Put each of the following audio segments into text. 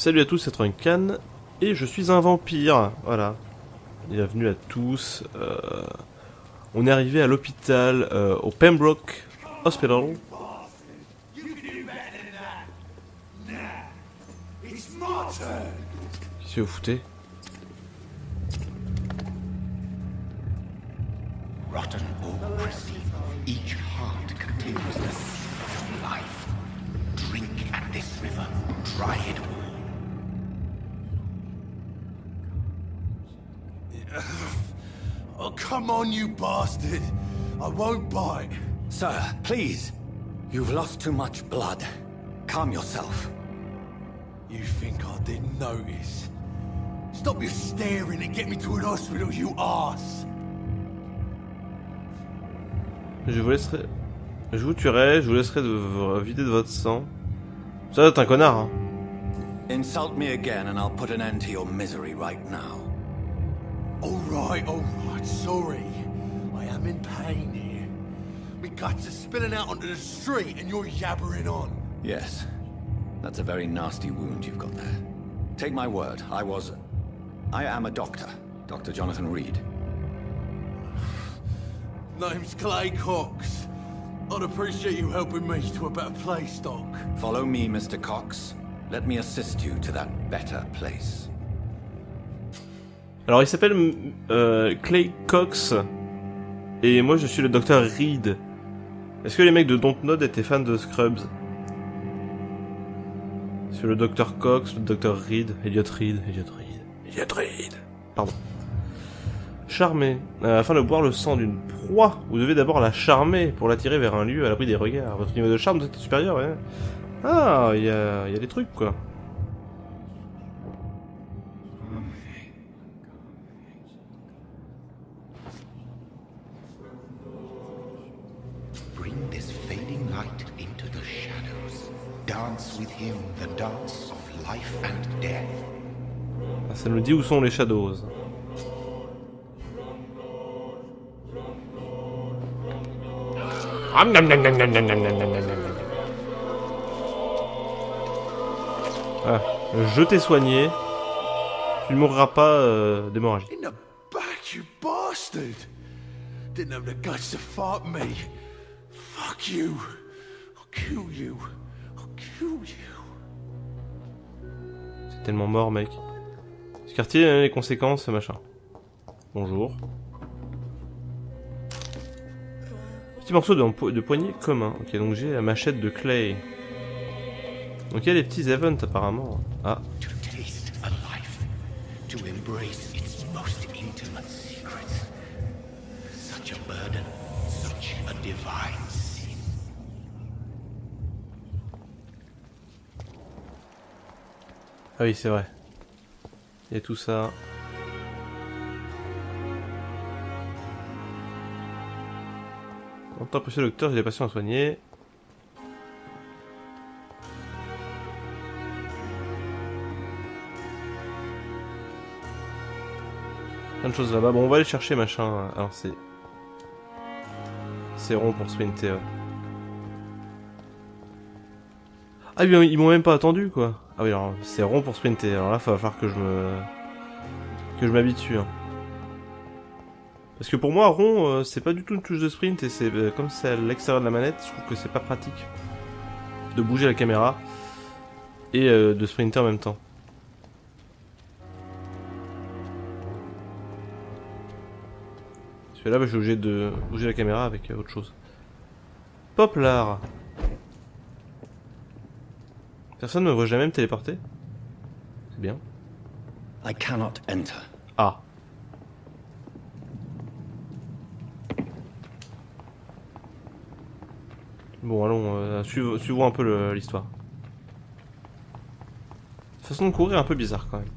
Salut à tous, c'est Truncan et je suis un vampire. Voilà. Bienvenue à tous. On est arrivé à l'hôpital, au Pembroke Hospital. Qu'est-ce que vous foutez? Rotten or pristine, each heart continues the seed of life. Drink at this river, try it all. Oh, come on, you bastard! I won't bite. Sir, please. You've lost too much blood. Calm yourself. You think I didn't notice? Stop your staring and get me to an hospital, you arse! Je vous laisserai... Je vous tuerai, je vous laisserai de vous vider de votre sang. Ça va être un connard, hein. Insult me again and I'll put an end to your misery right now. Alright, sorry. I am in pain here. My guts are spilling out onto the street and you're yabbering on. Yes. That's a very nasty wound you've got there. Take my word, I am a doctor. Dr. Jonathan Reid. Name's Clay Cox. I'd appreciate you helping me to a better place, Doc. Follow me, Mr. Cox. Let me assist you to that better place. Alors il s'appelle Clay Cox et moi je suis le docteur Reid. Est-ce que les mecs de Dontnod étaient fans de Scrubs? C'est le docteur Cox, le docteur Reid, Elliot Reid. Pardon. Charmer. Afin de boire le sang d'une proie, vous devez d'abord la charmer pour l'attirer vers un lieu à l'abri des regards. Votre niveau de charme doit être supérieur, ouais. Ah, il y a des trucs quoi. Dance with him the dance of life and death. Ah, ça nous dit où sont les shadows. Ah, je t'ai soigné. Tu ne mourras pas d'hémorragie. In the back, you bastard! Didn't have the guts to fuck me. Fuck you. I'll kill you. C'est tellement mort, mec. Ce quartier, les conséquences, machin. Bonjour. Petit morceau de poignet commun. Ok, donc j'ai la machette de Clay. Donc il y a des petits events apparemment. Ah. To taste a life, to embrace its most intimate secrets. Such a burden, such a divine sin. Ah oui, c'est vrai. Il y a tout ça. Longtemps apprécié le docteur, j'ai des patients à soigner. Plein de choses là-bas. Bon, on va aller chercher machin. Alors c'est... C'est rond pour sprinter. Ouais. Ah oui, ils m'ont même pas attendu quoi. Ah oui, alors c'est rond pour sprinter. Alors là, il va falloir que je m'habitue. Hein. Parce que pour moi, rond, c'est pas du tout une touche de sprint et c'est comme c'est à l'extérieur de la manette, je trouve que c'est pas pratique de bouger la caméra et de sprinter en même temps. Parce que là, bah, je suis obligé de bouger la caméra avec autre chose. Poplar. Personne ne me voit jamais me téléporter. C'est bien. I cannot enter. Ah. Bon, allons, suivons un peu l'histoire. Façon de courir un peu bizarre quand même.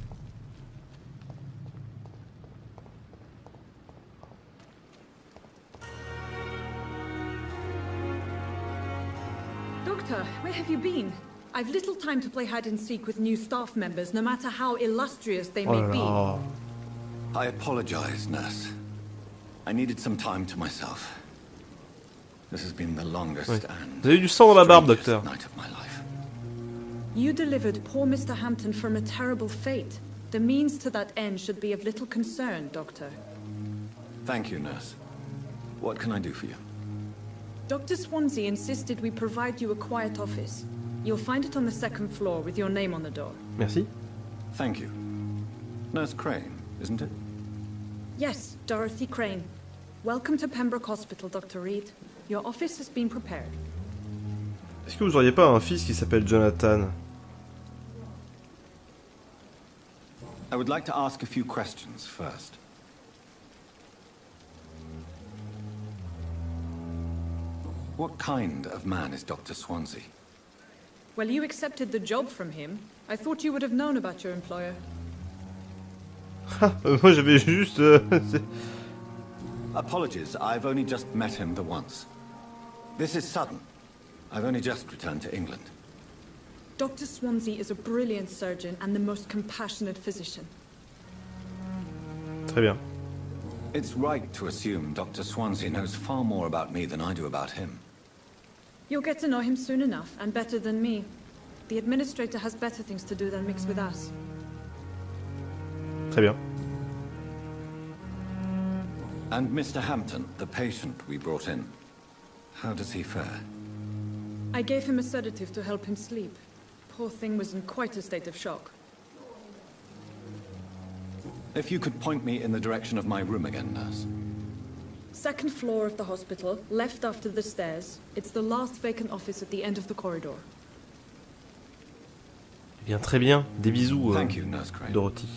Doctor, where have you been? I've little time to play hide and seek with new staff members, no matter how illustrious they may be. I apologize, nurse. I needed some time to myself. This has been the longest and Vous avez du sang dans la barbe, docteur. night of my life. You delivered poor Mr. Hampton from a terrible fate. The means to that end should be of little concern, Doctor. Thank you, nurse. What can I do for you? Dr. Swansea insisted we provide you a quiet office. You'll find it on the second floor with your name on the door. Merci. Thank you. Nurse Crane, isn't it? Yes, Dorothy Crane. Welcome to Pembroke Hospital, Dr. Reid. Your office has been prepared. Est-ce que vous auriez pas un fils qui s'appelle Jonathan? I would like to ask a few questions first. What kind of man is Dr. Swansea? Well, you accepted the job from him. I thought you would have known about your employer. Moi j'avais juste... Apologies, I've only just met him the once. This is sudden. I've only just returned to England. Dr. Swansea is a brilliant surgeon and the most compassionate physician. Très bien. It's right to assume Dr. Swansea knows far more about me than I do about him. You'll get to know him soon enough, and better than me. The administrator has better things to do than mix with us. Très bien. And Mr. Hampton, the patient we brought in, how does he fare? I gave him a sedative to help him sleep. Poor thing was in quite a state of shock. If you could point me in the direction of my room again, nurse. Second floor of the hospital, left after the stairs. It's the last vacant office at the end of the corridor. Eh bien, très bien. Des bisous, Thank you, Nurse Crane. Dorothy.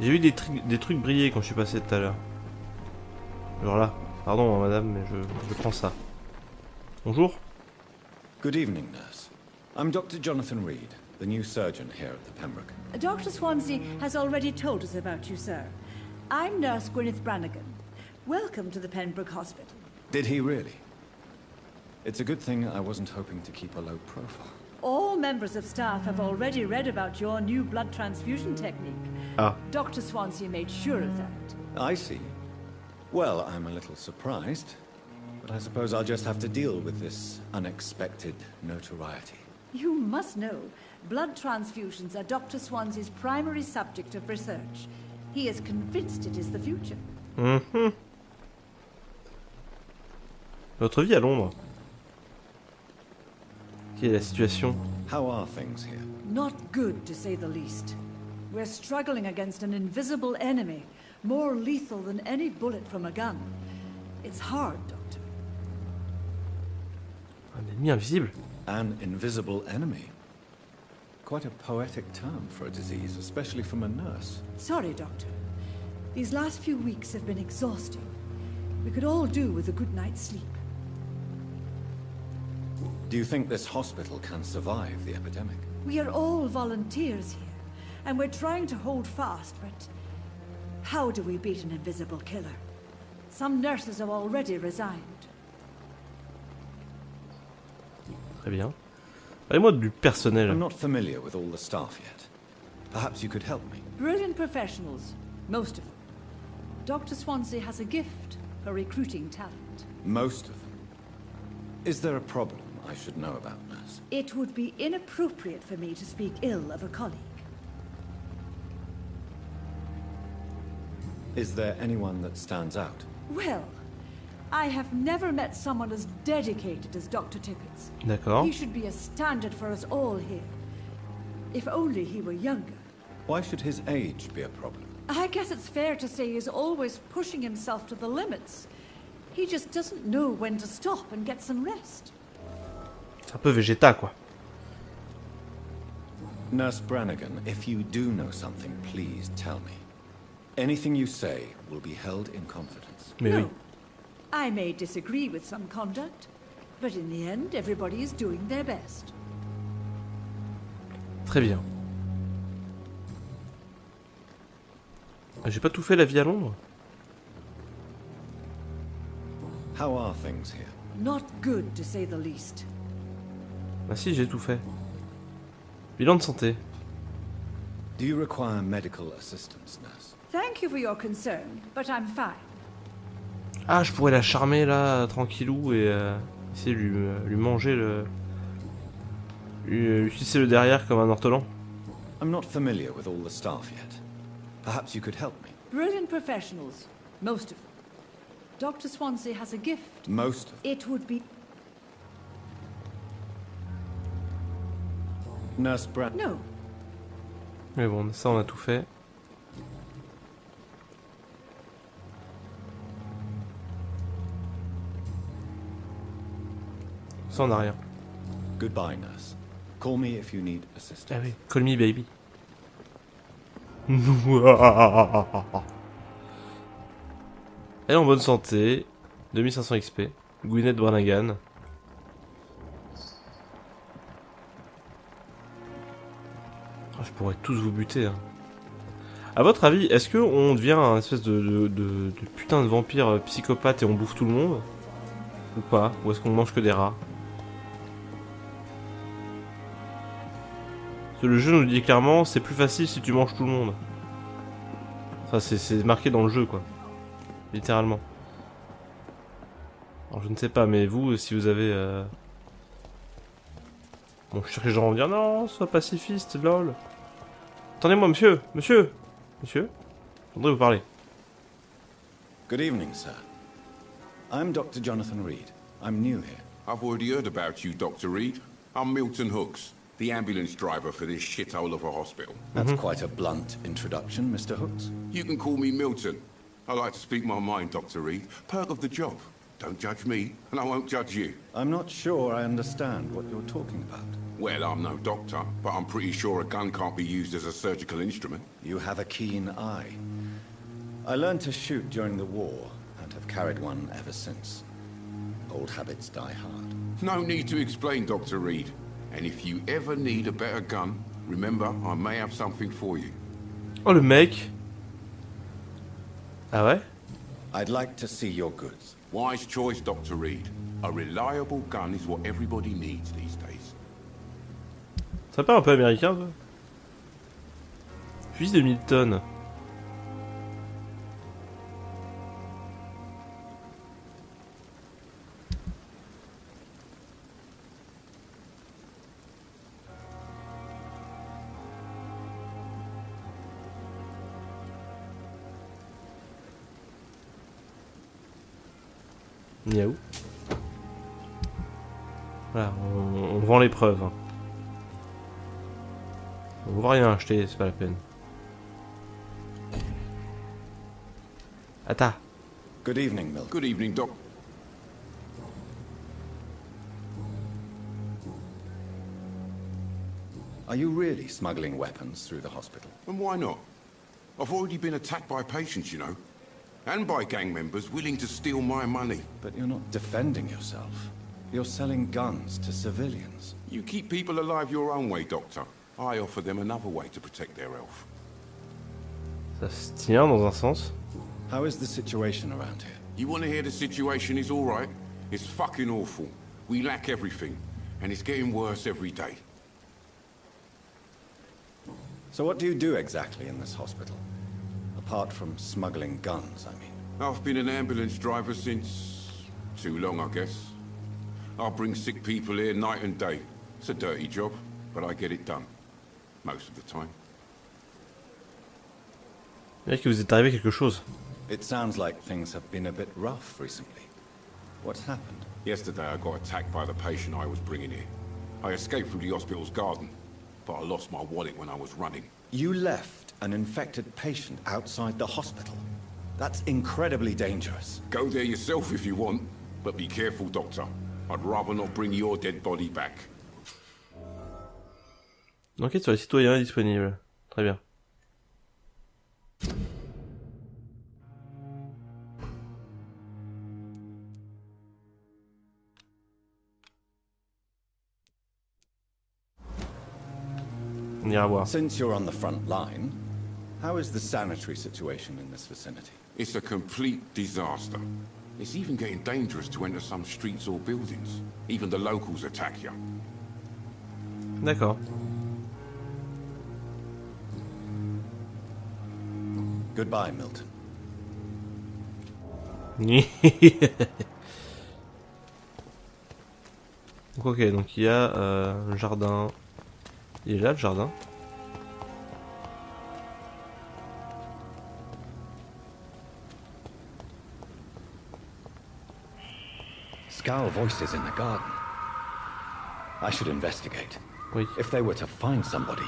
J'ai vu des trucs briller quand je suis passé tout à l'heure. Genre là. Pardon, madame, mais je prends ça. Bonjour. Good evening, nurse. I'm Dr. Jonathan Reid, the new surgeon here at the Pembroke. Dr. Swansea has already told us about you, sir. I'm Nurse Gwyneth Brannigan. Welcome to the Pembroke Hospital. Did he really? It's a good thing I wasn't hoping to keep a low profile. All members of staff have already read about your new blood transfusion technique. Ah. Dr. Swansea made sure of that. I see. Well, I'm a little surprised, but I suppose I'll just have to deal with this unexpected notoriety. You must know, blood transfusions are Dr. Swansea's primary subject of research. He is convinced it is the future. Votre vie à Londres. Quelle est la situation? How are things here? Not good, to say the least. We're struggling against an invisible enemy, more lethal than any bullet from a gun. It's hard, Doctor. Un ennemi invisible. An invisible enemy. Quite a poetic term for a disease, especially from a nurse. Sorry, Doctor. These last few weeks have been exhausting. We could all do with a good night's sleep. Do you think this hospital can survive the epidemic? We are all volunteers here, and we're trying to hold fast, but how do we beat an invisible killer? Some nurses have already resigned. Très bien. Parlez-moi du personnel. I'm not familiar with all the staff yet. Perhaps you could help me. Brilliant professionals, most of them. Dr. Swansea has a gift for recruiting talent. Most of them. Is there a problem I should know about, nurse? It would be inappropriate for me to speak ill of a colleague. Is there anyone that stands out? Well, I have never met someone as dedicated as Dr. Tippett's. D'accord. He should be a standard for us all here. If only he were younger. Why should his age be a problem? I guess it's fair to say he's always pushing himself to the limits. He just doesn't know when to stop and get some rest. C'est un peu Vegeta, quoi. Nurse Brannigan, if you do know something, please tell me. Anything you say will be held in confidence. Mais oui. No. I may disagree with some conduct, but in the end, everybody is doing their best. Très bien. J'ai pas tout fait la vie à Londres. How are things here? Not good, to say the least. Ah si, j'ai tout fait. Bilan de santé. Do you require medical assistance, nurse? Thank you for your concern, but I'm fine. Ah, je pourrais la charmer là, tranquillou, et essayer de lui manger le... lui sucer le derrière comme un ortolan. I'm not familiar with all the staff yet. Perhaps you could help me. Brilliant professionals, most of them. Dr. Swansea has a gift. Most of It would be... Nurse Brand. No. Mais bon, ça on a tout fait. Ça on a rien. Goodbye, nurse. Call me if you need assistance. Ah oui, call me baby. Elle est en bonne santé. 2500 XP. Gwyneth Brannigan. Oh, je pourrais tous vous buter. Hein. A votre avis, est-ce que on devient un espèce de putain de vampire psychopathe et on bouffe tout le monde? Ou pas? Ou est-ce qu'on mange que des rats? Parce que le jeu nous dit clairement, c'est plus facile si tu manges tout le monde. Ça, c'est marqué dans le jeu, quoi. Littéralement. Alors, je ne sais pas, mais vous, si vous avez... Bon, je suis sûr que les gens vont dire, non, sois pacifiste, lol. Attendez-moi, monsieur. Je voudrais vous parler. Good evening, sir. I'm Dr. Jonathan Reid. I'm new here. I've already heard about you, Dr. Reid. I'm Milton Hooks, the ambulance driver for this shithole of a hospital. That's quite a blunt introduction, Mr. Hooks. You can call me Milton. I like to speak my mind, Dr. Reid. Perk of the job. Don't judge me, and I won't judge you. I'm not sure I understand what you're talking about. Well, I'm no doctor, but I'm pretty sure a gun can't be used as a surgical instrument. You have a keen eye. I learned to shoot during the war, and have carried one ever since. Old habits die hard. No need to explain, Dr. Reid. And if you ever need a better gun, remember, I may have something for you. Oh, le mec. Ah ouais? I'd like to see your goods. Wise choice, Dr. Reid. A reliable gun is what everybody needs these days. Ça paraît un peu américain, ça. Fusil de Milton. Miaou. Voilà, on vend les preuves. Hein. On va rien acheter, c'est pas la peine. Attends. Good evening, Milton. Good evening, Doc. Are you really smuggling weapons through the hospital? And why not? I've already been attacked by patients, you know. And by gang members willing to steal my money. But you're not defending yourself. You're selling guns to civilians. You keep people alive your own way, Doctor. I offer them another way to protect their health. Ça se tient dans un sens. How is the situation around here? You want to hear the situation is all right? It's fucking awful. We lack everything. And it's getting worse every day. So what do you do exactly in this hospital? Apart from smuggling guns, I mean. I've been an ambulance driver since... too long, I guess. I bring sick people here night and day. It's a dirty job, but I get it done. Most of the time. Il y a qu'il vous est arrivé quelque chose. It sounds like things have been a bit rough recently. What's happened? Yesterday I got attacked by the patient I was bringing here. I escaped through the hospital's garden, but I lost my wallet when I was running. You left an infected patient outside the hospital. That's incredibly dangerous. Go there yourself if you want, but be careful, Doctor. I'd rather not bring your dead body back. L'enquête sur les citoyens est disponible. Très bien. On ira voir. Since you're on the front line, how is the sanitary situation in this vicinity? It's a complete disaster. It's even getting dangerous to enter some streets or buildings. Even the locals attack you. D'accord. Goodbye, Milton. Donc ok, donc il y a un jardin. Il est là le jardin. Scowl voices in the garden. I should investigate. Oui, If they were to find somebody.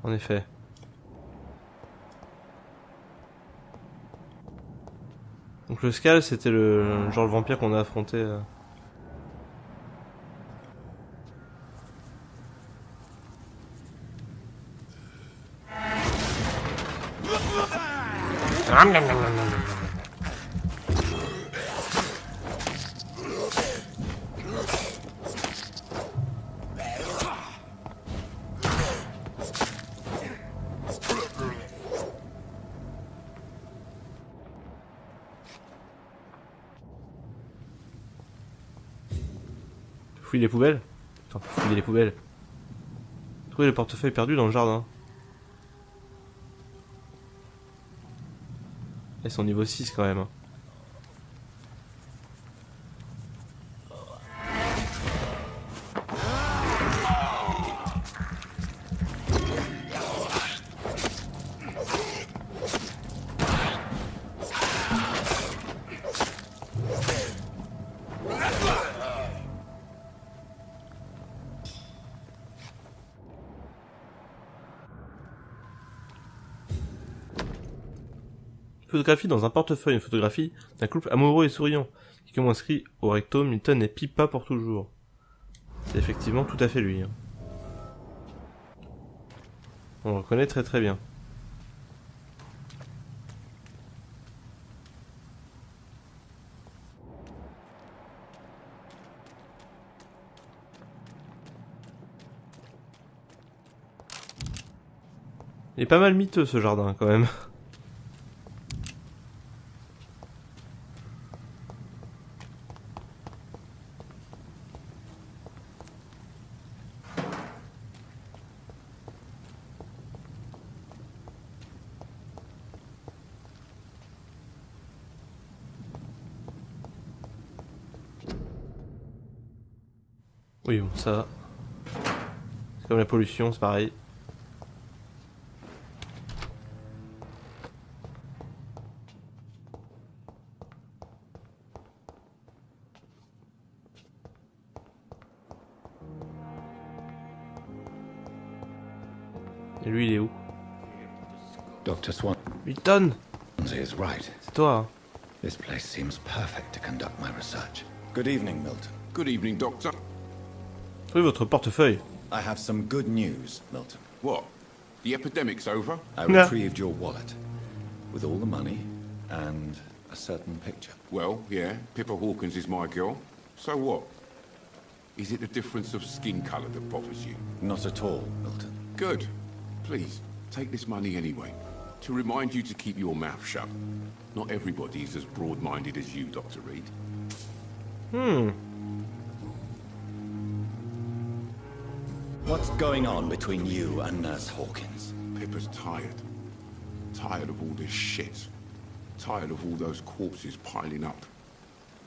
en effet. Donc le Scal, c'était le genre le vampire qu'on a affronté. Fouiller les poubelles. Enfin, fouiller les poubelles. Trouver le portefeuille perdu dans le jardin. Ils sont niveau 6 quand même. Hein. Photographie dans un portefeuille, une photographie d'un couple amoureux et souriant, qui comme inscrit au recto, Milton et Pippa pour toujours. C'est effectivement tout à fait lui. Hein. On le reconnaît très très bien. Il est pas mal miteux ce jardin quand même. Oui, bon, ça. C'est comme la pollution, c'est pareil. Et lui, il est où? Dr. Swan Milton! is right. C'est toi, hein? This place seems perfect to conduct my research. Good evening, Milton. Good evening, Doctor. Trouvez votre portefeuille. I have some good news, Milton. What? The epidemic's over? I Yeah. retrieved your wallet with all the money and a certain picture. Well, yeah, Pippa Hawkins is my girl. So what? Is it the difference of skin colour that bothers you? Not at all, Milton. Good. Please, take this money anyway. To remind you to keep your mouth shut. Not everybody is as broad-minded as you, Dr. Reid. What's going on between you and Nurse Hawkins? Pippa's tired. Tired of all this shit. Tired of all those corpses piling up.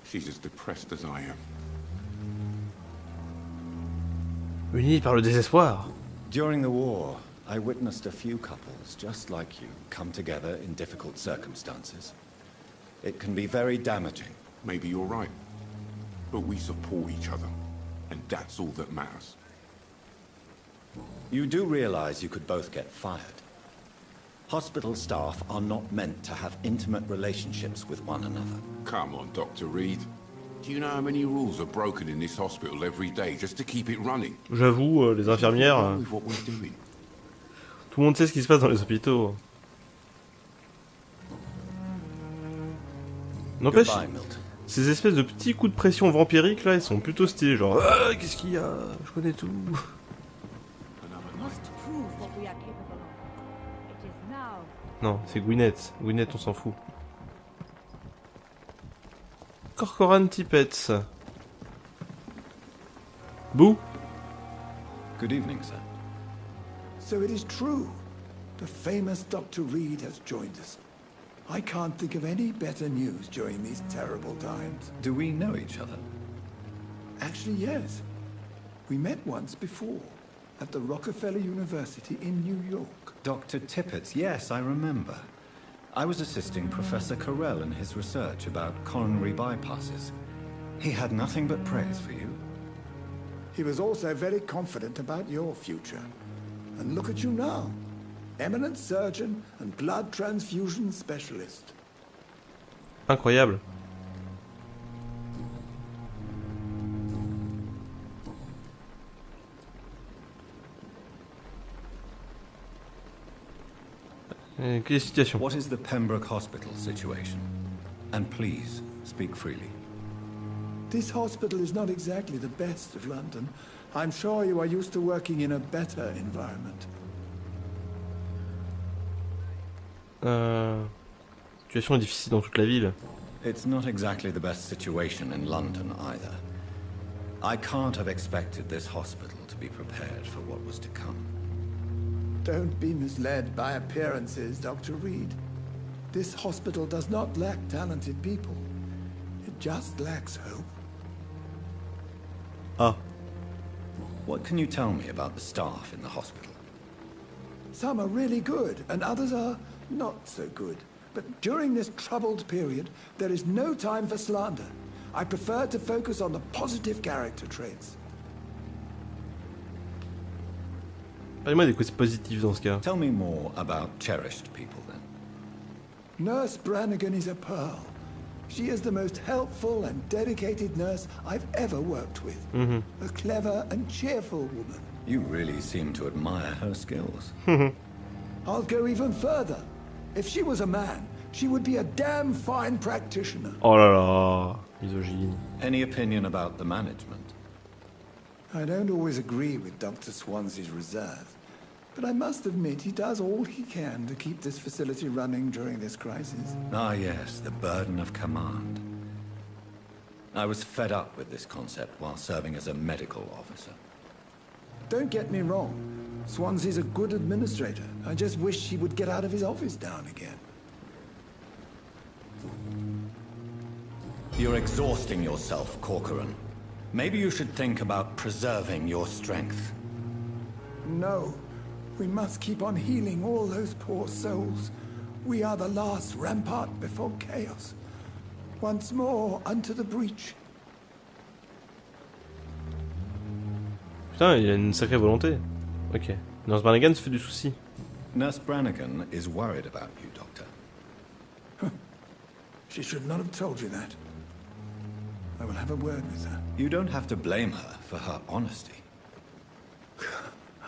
She's as depressed as I am. Unis par le désespoir. During the war, I witnessed a few couples just like you come together in difficult circumstances. It can be very damaging. Maybe you're right. But we support each other. And that's all that matters. You do realize you could both get fired. Hospital staff are not meant to have intimate relationships with one another. Come on, Dr. Reid. Do you know how many rules are broken in this hospital every day just to keep it running? J'avoue, les infirmières, With what we're doing. tout le monde sait ce qui se passe dans les hôpitaux. N'empêche, Goodbye, Milton. ces espèces de petits coups de pression vampiriques là, ils sont plutôt stylés. Genre, ah, qu'est-ce qu'il y a? Je connais tout. Must prove what we are capable of. It is now. Non, c'est Gwyneth. Gwyneth, on s'en fout. Corcoran Tippets. Bouh. Good evening, sir. So it is true. The famous Dr. Reid has joined us. I can't think of any better news during these terrible times. Do we know each other? Actually, yes. We met once before, at the Rockefeller University in New York. Dr. Tippett, yes, I remember. I was assisting Professor Carell in his research about coronary bypasses. He had nothing but praise for you. He was also very confident about your future. And look at you now. Eminent surgeon and blood transfusion specialist. Incroyable. Quelle est la situation? What is the Pembroke Hospital situation? And please, speak freely. This hospital is not exactly the best of London. I'm sure you are used to working in a better environment. Situation est difficile dans toute la ville. It's not exactly the best situation in London either. I can't have expected this hospital to be prepared for what was to come. Don't be misled by appearances, Dr. Reid. This hospital does not lack talented people. It just lacks hope. Ah, What can you tell me about the staff in the hospital? Some are really good, and others are not so good. But during this troubled period, there is no time for slander. I prefer to focus on the positive character traits. parlez-moi des côtés positifs dans ce cas. Tell me more about cherished people then. Nurse Brannigan is a pearl. She is the most helpful and dedicated nurse I've ever worked with. A clever and cheerful woman. You really seem to admire her skills. I'll go even further. If she was a man, she would be a damn fine practitioner. Oh là là, misogyne. Any opinion about the management? I don't always agree with Dr. Swansea's reserve, but I must admit he does all he can to keep this facility running during this crisis. Ah yes, the burden of command. I was fed up with this concept while serving as a medical officer. Don't get me wrong. Swansea's a good administrator. I just wish he would get out of his office down again. You're exhausting yourself, Corcoran. Maybe you should think about preserving your strength. No. We must keep on healing all those poor souls. We are the last rampart before chaos. Once more, unto the breach. Putain, il a une sacrée volonté. Ok. Nurse Brannigan se fait du souci. Nurse Brannigan is worried about you, Doctor. She should not have told you that. I will have a word with her. You don't have to blame her for her honesty.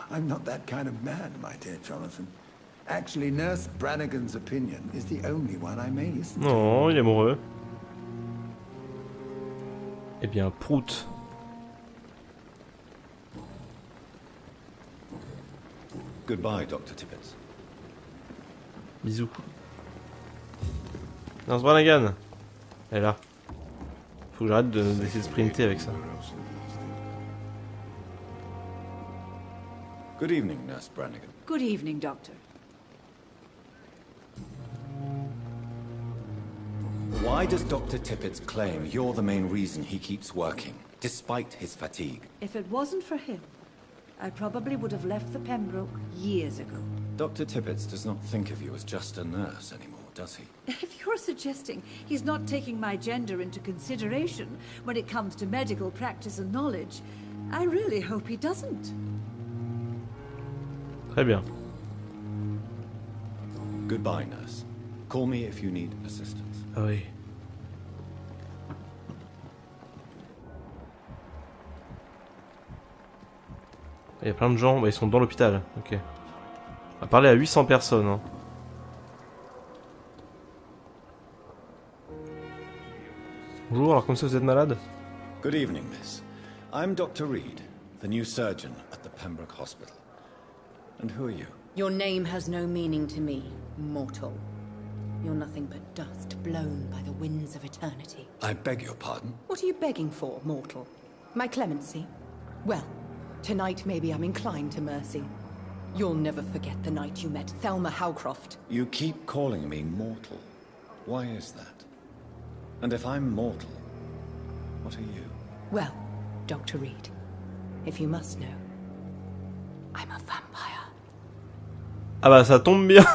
I'm not that kind of man, my dear Jonathan. Actually, Nurse Brannigan's opinion is the only one I may listen to. Non, il est amoureux. Eh bien, prout. Goodbye, Dr. Tippett. Bisous. Nurse Brannigan. Elle est là. Faut que j'arrête d'essayer de sprinter avec ça. Good evening, Nurse Brannigan. Good evening, Doctor. Why does Dr. Tippett claim you're the main reason he keeps working, despite his fatigue? If it wasn't for him, I probably would have left the Pembroke years ago. Dr. Tippett does not think of you as just a nurse anymore, does he? If you're suggesting he's not taking my gender into consideration when it comes to medical practice and knowledge, I really hope he doesn't. Très bien. Goodbye, nurse. Call me if you need assistance. Ah oui. Il y a plein de gens, bah, ils sont dans l'hôpital. Ok. On va parler à 800 personnes. Hein. Bonjour, alors comme ça vous êtes malade? Good evening, miss. I'm Dr. Reid, the new surgeon at the Pembroke Hospital. And who are you? Your name has no meaning to me, mortal. You're nothing but dust blown by the winds of eternity. I beg your pardon? What are you begging for, mortal? My clemency? Well, tonight maybe I'm inclined to mercy. You'll never forget the night you met Thelma Howcroft. You keep calling me mortal. Why is that? And if I'm mortal, what are you? Well, Dr. Reid, if you must know, I'm a vampire. Ah bah ça tombe bien.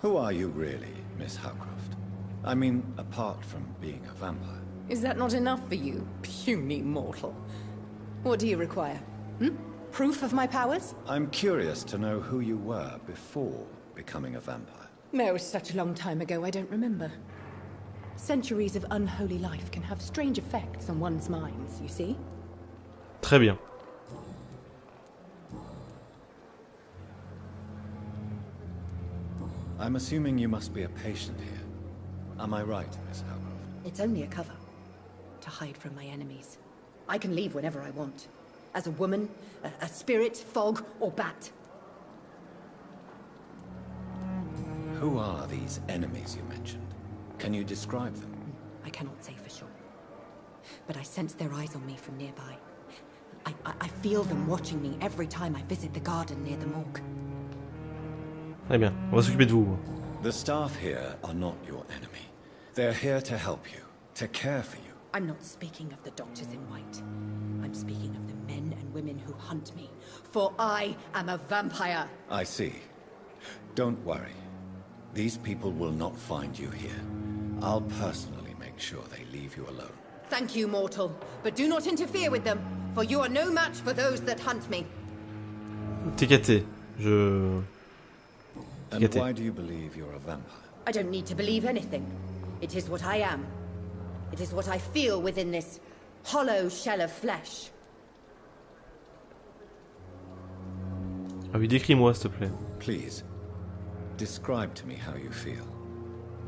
Who are you really, Miss Howcroft? I mean, apart from being a vampire. Is that not enough for you, puny mortal? What do you require? Proof of my powers? I'm curious to know who you were before becoming a vampire. No, it was such a long time ago, I don't remember. Centuries of unholy life can have strange effects on one's minds, you see? Très bien. I'm assuming you must be a patient here. Am I right, Miss Howcroft? It's only a cover. To hide from my enemies. I can leave whenever I want. As a woman, a spirit, fog, or bat. Who are these enemies you mentioned? Can you describe them? I cannot say for sure. But I sense their eyes on me from nearby. I feel them watching me every time I visit the garden near the morgue. Très bien. On va s'occuper de vous. The staff here are not your enemy. They're here to help you, to care for you. I'm not speaking of the doctors in white. I'm speaking of the men and women who hunt me. For I am a vampire. I see. Don't worry. These people will not find you here. I'll personally make sure they leave you alone. Thank you, mortal. But do not interfere with them, for you are no match for those that hunt me. T'es gâté. Je... And why do you believe you're a vampire? I don't need to believe anything. It is what I am. It is what I feel within this hollow shell of flesh. Ah oui, décris-moi, s'il te plaît. Please, describe to me how you feel.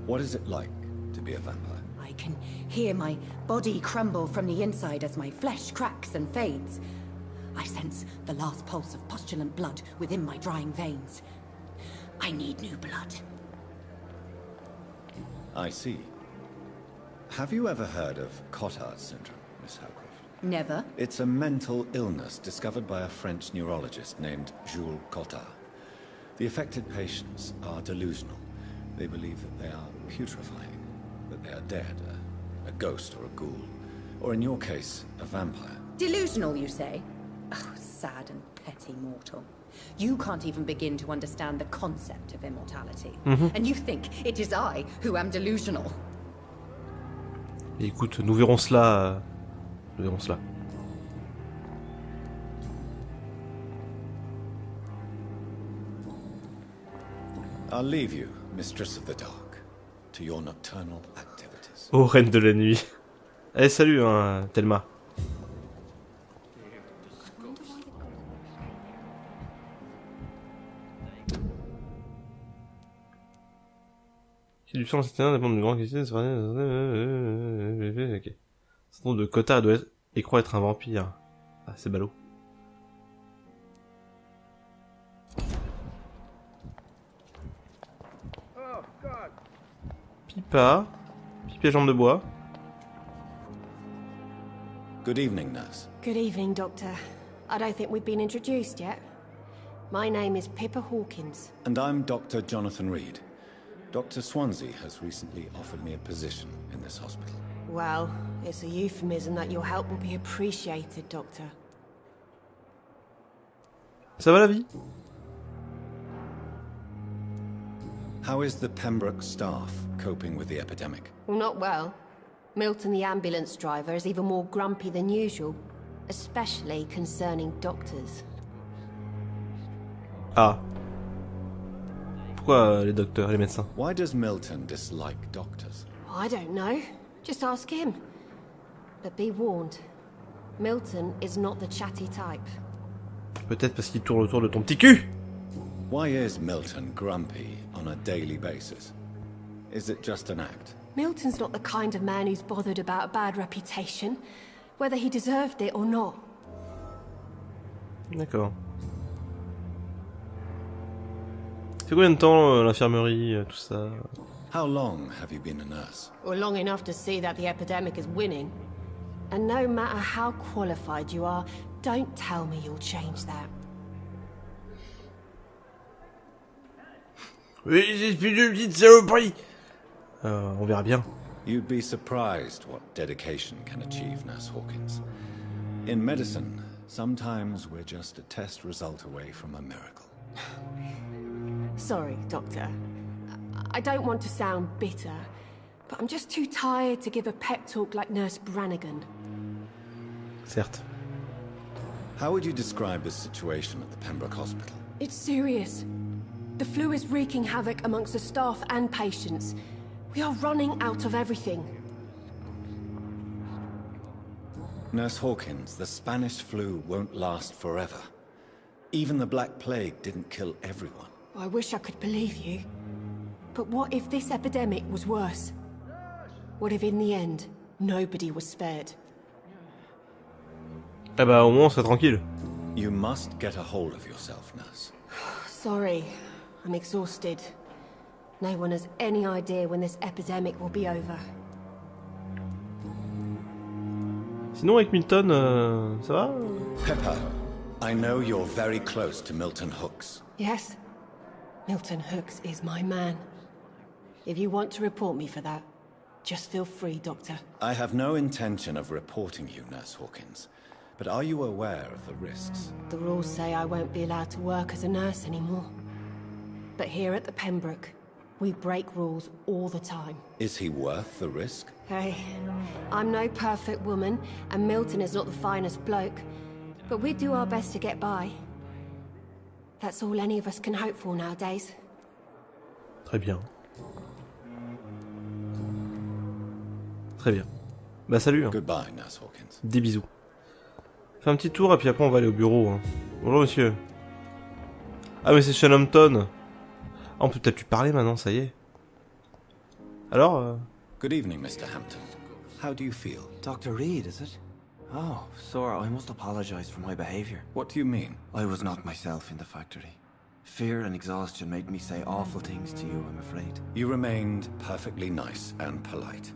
What is it like to be a vampire? I can hear my body crumble from the inside as my flesh cracks and fades. I sense the last pulse of postulant blood within my drying veins. I need new blood. I see. Have you ever heard of Cotard's syndrome, Miss Howcroft? Never. It's a mental illness discovered by a French neurologist named Jules Cotard. The affected patients are delusional. They believe that they are putrefying, that they are dead, a ghost or a ghoul, or in your case, a vampire. Delusional, you say? Oh, sad and petty mortal. You can't even begin to understand the concept of immortality. And you think it is I who am delusional. Et écoute, nous verrons cela. Nous verrons cela. I'll leave you, Mistress of the Dark, to your nocturnal activities. Oh, reine de la nuit. Allez, salut, hein, Thelma. Si du sang c'est un dépend de grand question, c'est ok. Ce nom de Cotard doit être et croit être un vampire. Ah, c'est ballot. Pipa. Pipa jambe de bois. Good evening, nurse. Good evening, Doctor. I don't think we've been introduced yet. My name is Pippa Hawkins. And I'm Dr. Jonathan Reid. Dr. Swansea has recently offered me a position in this hospital. Well, it's a euphemism that your help will be appreciated, Doctor. Ça va la vie? How is the Pembroke staff coping with the epidemic? Well, not well. Milton, the ambulance driver, is even more grumpy than usual, especially concerning doctors. Ah. Pourquoi les docteurs et les médecins? Why does Milton dislike doctors? I don't know. Just ask him. But be warned. Milton is not the chatty type. Peut-être parce qu'il tourne autour de ton petit cul. Why is Milton grumpy on a daily basis? Is it just an act? Milton's not the kind of man who's bothered about a bad reputation, whether he deserved it or not. D'accord. C'est combien de temps l'infirmerie, tout ça? How long have you been a nurse? Well, long enough to see that the epidemic is winning. And no matter how qualified you are, don't tell me you'll change that. Espèce de petite saloperie. On verra bien. You'd be surprised what dedication can achieve, Nurse Hawkins. In medicine, sometimes we're just a test result away from a miracle. Sorry, Doctor. I don't want to sound bitter, but I'm just too tired to give a pep talk like Nurse Brannigan. Certes. How would you describe the situation at the Pembroke Hospital? It's serious. The flu is wreaking havoc amongst the staff and patients. We are running out of everything. Nurse Hawkins, the Spanish flu won't last forever. Even the Black Plague didn't kill everyone. I wish I could believe you. But what if this epidemic was worse? What if in the end, nobody was spared? Eh bah au moins on serait tranquille. You must get a hold of yourself, Nurse. Sorry, I'm exhausted. No one has any idea when this epidemic will be over. Sinon avec Milton, ça va? Pepper, I know you're very close to Milton Hooks. Yes? Milton Hooks is my man. If you want to report me for that, just feel free, Doctor. I have no intention of reporting you, Nurse Hawkins. But are you aware of the risks? The rules say I won't be allowed to work as a nurse anymore. But here at the Pembroke, we break rules all the time. Is he worth the risk? Hey, I'm no perfect woman, and Milton is not the finest bloke. But we do our best to get by. That's all any of us can hope for nowadays. Très bien. Très bien. Bah salut. Hein. Goodbye, Nurse Hawkins. Des bisous. Fais un petit tour et puis après on va aller au bureau. Hein. Bonjour monsieur. Ah mais c'est Shanhampton. Ah, on peut peut-être lui parler maintenant, ça y est. Alors Good evening, Mr. Hampton. How do you feel? Dr. Reid, is it? Oh, sir, I must apologize for my behavior. What do you mean? I was not myself in the factory. Fear and exhaustion made me say awful things to you, I'm afraid. You remained perfectly nice and polite.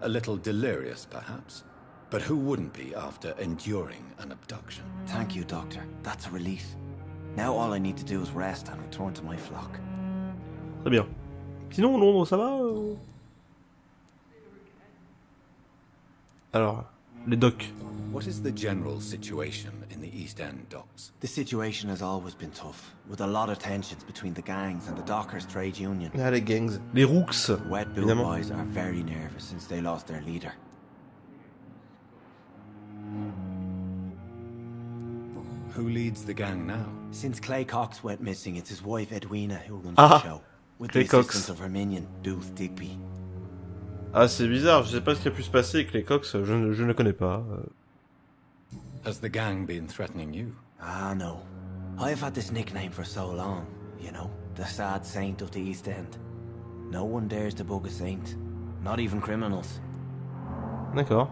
A little delirious, perhaps. But who wouldn't be after enduring an abduction? Thank you, Doctor. That's a relief. Now all I need to do is rest and return to my flock. Très bien. Sinon, Londres, ça va Alors, les docks. What is the general situation in the East End docks? The situation has always been tough, with a lot of tensions between the gangs and the dockers' trade union. Ah, les gangs. Les rooks, The Wet Bill évidemment. boys are very nervous since they lost their leader. Who leads the gang now? Since Clay Cox went missing, it's his wife Edwina who runs Ah, the show, with Clay the Cox. assistance of her minion, Booth Digby. Ah, c'est bizarre, je sais pas ce qui a pu se passer avec les Cox, je ne connais pas. Has the gang been threatening you? Ah, no. I've had this nickname for so long, you know, the sad saint of the East End. No one dares to bug a saint, not even criminals. D'accord.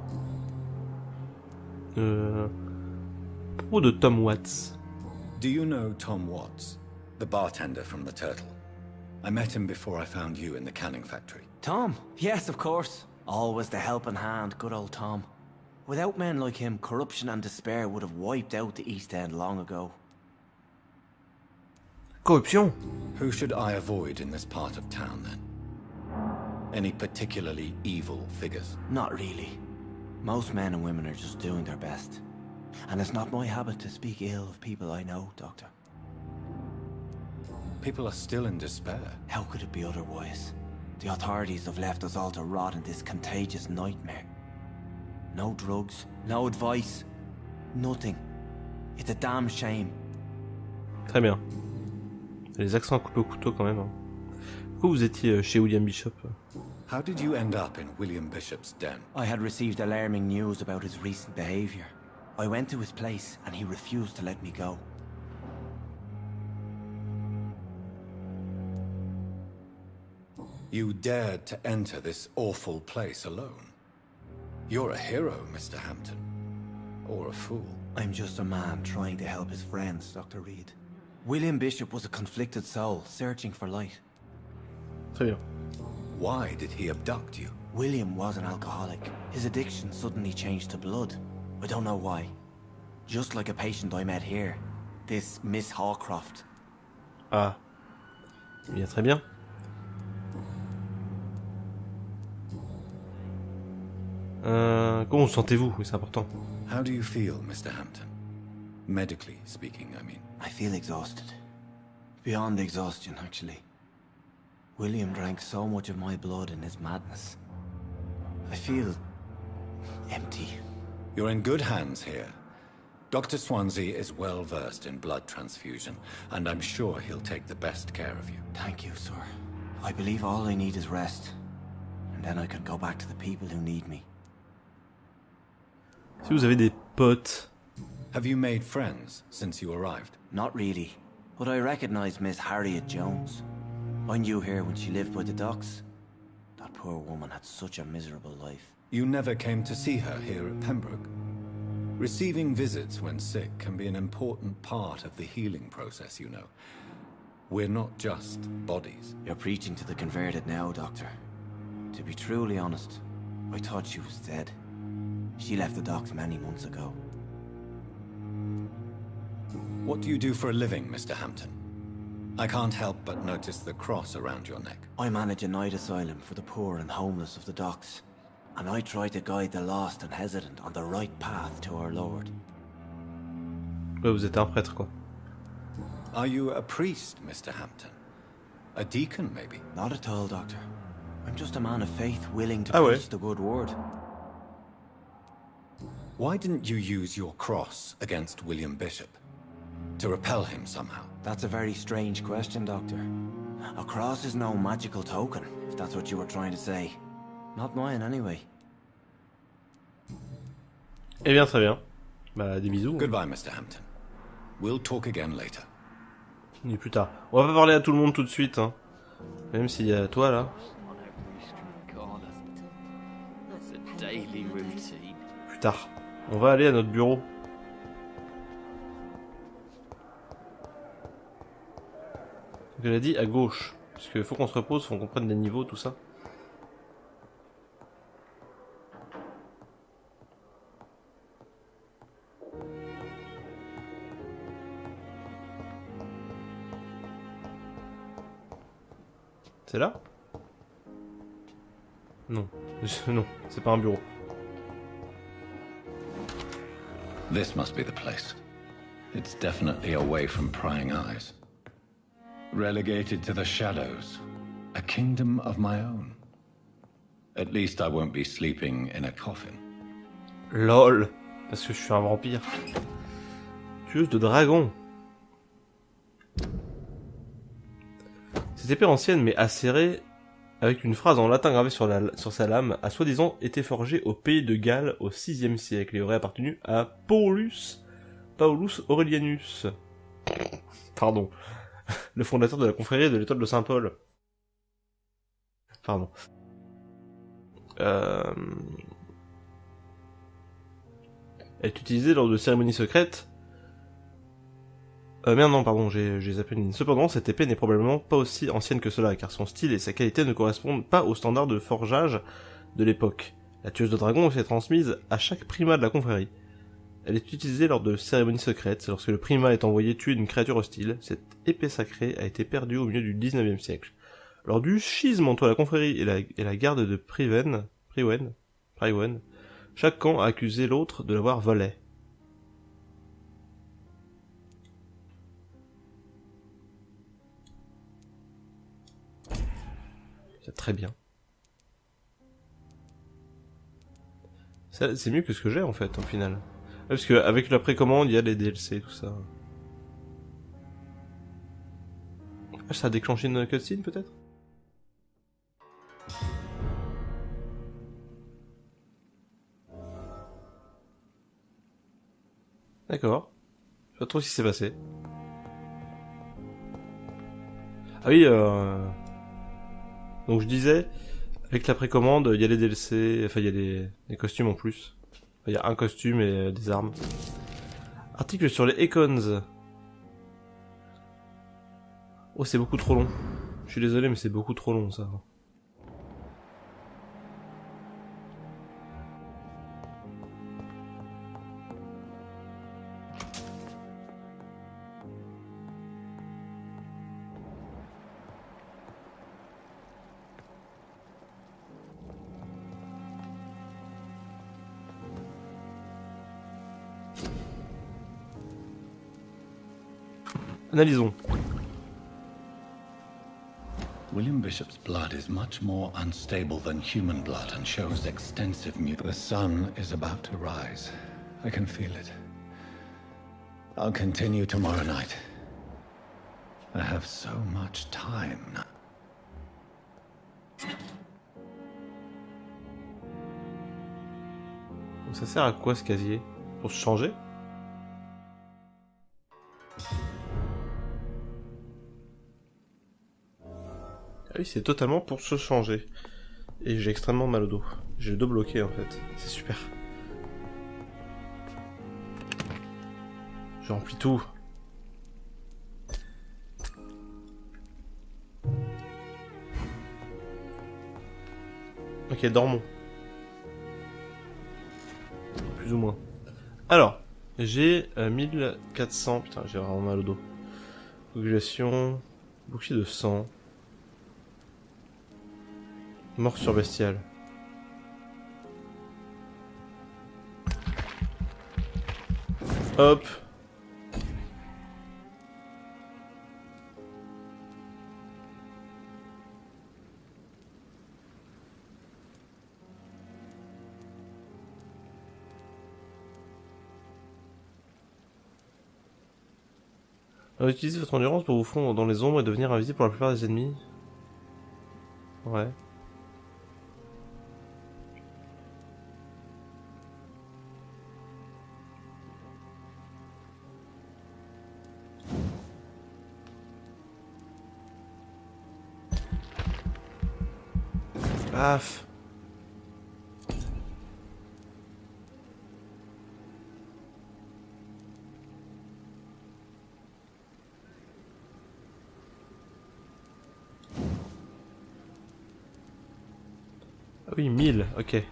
Propos de Tom Watts. Do you know Tom Watts, the bartender from the Turtle? I met him before I found you in the canning factory. Tom? Yes, of course. Always the helping hand, good old Tom. Without men like him, corruption and despair would have wiped out the East End long ago. Corruption. Who should I avoid in this part of town, then? Any particularly evil figures? Not really. Most men and women are just doing their best. And it's not my habit to speak ill of people I know, Doctor. People are still in despair. How could it be otherwise? The authorities have left us all to rot in this contagious nightmare. No drugs, no advice, nothing. It's a damn shame. Très bien. Les accents à couper au couteau quand même. Hein. Pourquoi vous étiez chez William Bishop? How did you end up in William Bishop's den? I had received alarming news about his recent behavior. I went to his place and he refused to let me go. You dared to enter this awful place alone. You're a hero, Mr. Hampton. Or a fool. I'm just a man trying to help his friends, Dr. Reid. William Bishop was a conflicted soul, searching for light. Très bien. Why did he abduct you? William was an alcoholic. His addiction suddenly changed to blood. I don't know why. Just like a patient I met here. This Miss Hawcroft. Ah. Bien, très bien. Comment vous sentez-vous? Oui, c'est important. How do you feel, Mr. Hampton? Medically speaking, I mean. I feel exhausted. Beyond exhaustion, actually. William drank so much of my blood in his madness. I feel empty. You're in good hands here. Dr. Swansea is well versed in blood transfusion, and I'm sure he'll take the best care of you. Thank you, sir. I believe all I need is rest. And then I can go back to the people who need me. Si vous avez des potes. Have you made friends since you arrived? Not really, but I recognize Miss Harriet Jones. I knew her when she lived by the docks. That poor woman had such a miserable life. You never came to see her here at Pembroke? Receiving visits when sick can be an important part of the healing process, you know. We're not just bodies. You're preaching to the converted now, Doctor. To be truly honest, I thought she was dead. She left the docks many months ago. What do you do for a living, Mr. Hampton? I can't help but notice the cross around your neck. I manage a night asylum for the poor and homeless of the docks. And I try to guide the lost and hesitant on the right path to our Lord. Ouais, vous êtes un prêtre, quoi. Are you a priest, Mr. Hampton? A deacon, maybe? Not at all, Doctor. I'm just a man of faith willing to Ah ouais. preach the good word. Why didn't you use your cross against William Bishop? To repel him somehow? That's a very strange question, Doctor. A cross is no magical token, if that's what you were trying to say. Not mine, anyway. Eh bien, très bien. Bah, des bisous. Goodbye, Mr. Hampton. We'll talk again later. Ni plus tard. On va pas parler à tout le monde tout de suite, hein. Même s'il y a toi, là. Plus tard. On va aller à notre bureau. Donc elle a dit à gauche. Parce qu'il faut qu'on se repose, faut qu'on prenne les niveaux, tout ça. C'est là? Non. Non, c'est pas un bureau. This must be the place. It's definitely away from prying eyes. Relegated to the shadows. A kingdom of my own. At least I won't be sleeping in a coffin. LOL. Parce que je suis un vampire. Tueuse de dragon. Cette épée ancienne mais acérée, avec une phrase en latin gravée sur sa lame, a soi-disant été forgée au pays de Galles au VIe siècle et aurait appartenu à Paulus Aurelianus. Pardon. Le fondateur de la confrérie de l'étoile de Saint-Paul. Pardon. Elle est utilisée lors de cérémonies secrètes. Merde, non, pardon, j'ai zappé une ligne. Cependant, cette épée n'est probablement pas aussi ancienne que cela, car son style et sa qualité ne correspondent pas aux standards de forgeage de l'époque. La tueuse de dragon s'est transmise à chaque primat de la confrérie. Elle est utilisée lors de cérémonies secrètes, lorsque le primat est envoyé tuer une créature hostile. Cette épée sacrée a été perdue au milieu du 19e siècle. Lors du schisme entre la confrérie et la garde de Priwen, chaque camp a accusé l'autre de l'avoir volée. C'est très bien. C'est mieux que ce que j'ai en fait, au final. Parce qu'avec la précommande, il y a les DLC, tout ça. Ah, ça a déclenché une cutscene peut-être? D'accord. Je sais pas trop ce qui s'est passé. Ah oui, donc je disais, avec la précommande, il y a les DLC, enfin il y a des costumes en plus. Enfin, il y a un costume et des armes. Article sur les icons. Oh, c'est beaucoup trop long. Je suis désolé, mais c'est beaucoup trop long ça. Analysons. William Bishop's blood is much more unstable than human blood and shows extensive The sun is about to rise. I can feel it. I'll continue tomorrow night. I have so much time now. Donc ça sert à quoi ce casier? Pour se changer? Ah oui, c'est totalement pour se changer. Et j'ai extrêmement mal au dos. J'ai le dos bloqué en fait. C'est super. Je remplis tout. Ok, dormons. Plus ou moins. Alors, j'ai 1400... Putain, j'ai vraiment mal au dos. Coagulation... Bouclier de sang... Morsure bestiale. Hop. Utilisez votre endurance pour vous fondre dans les ombres et devenir invisible pour la plupart des ennemis. Ouais. Paf. Ah oui, 1000, ok.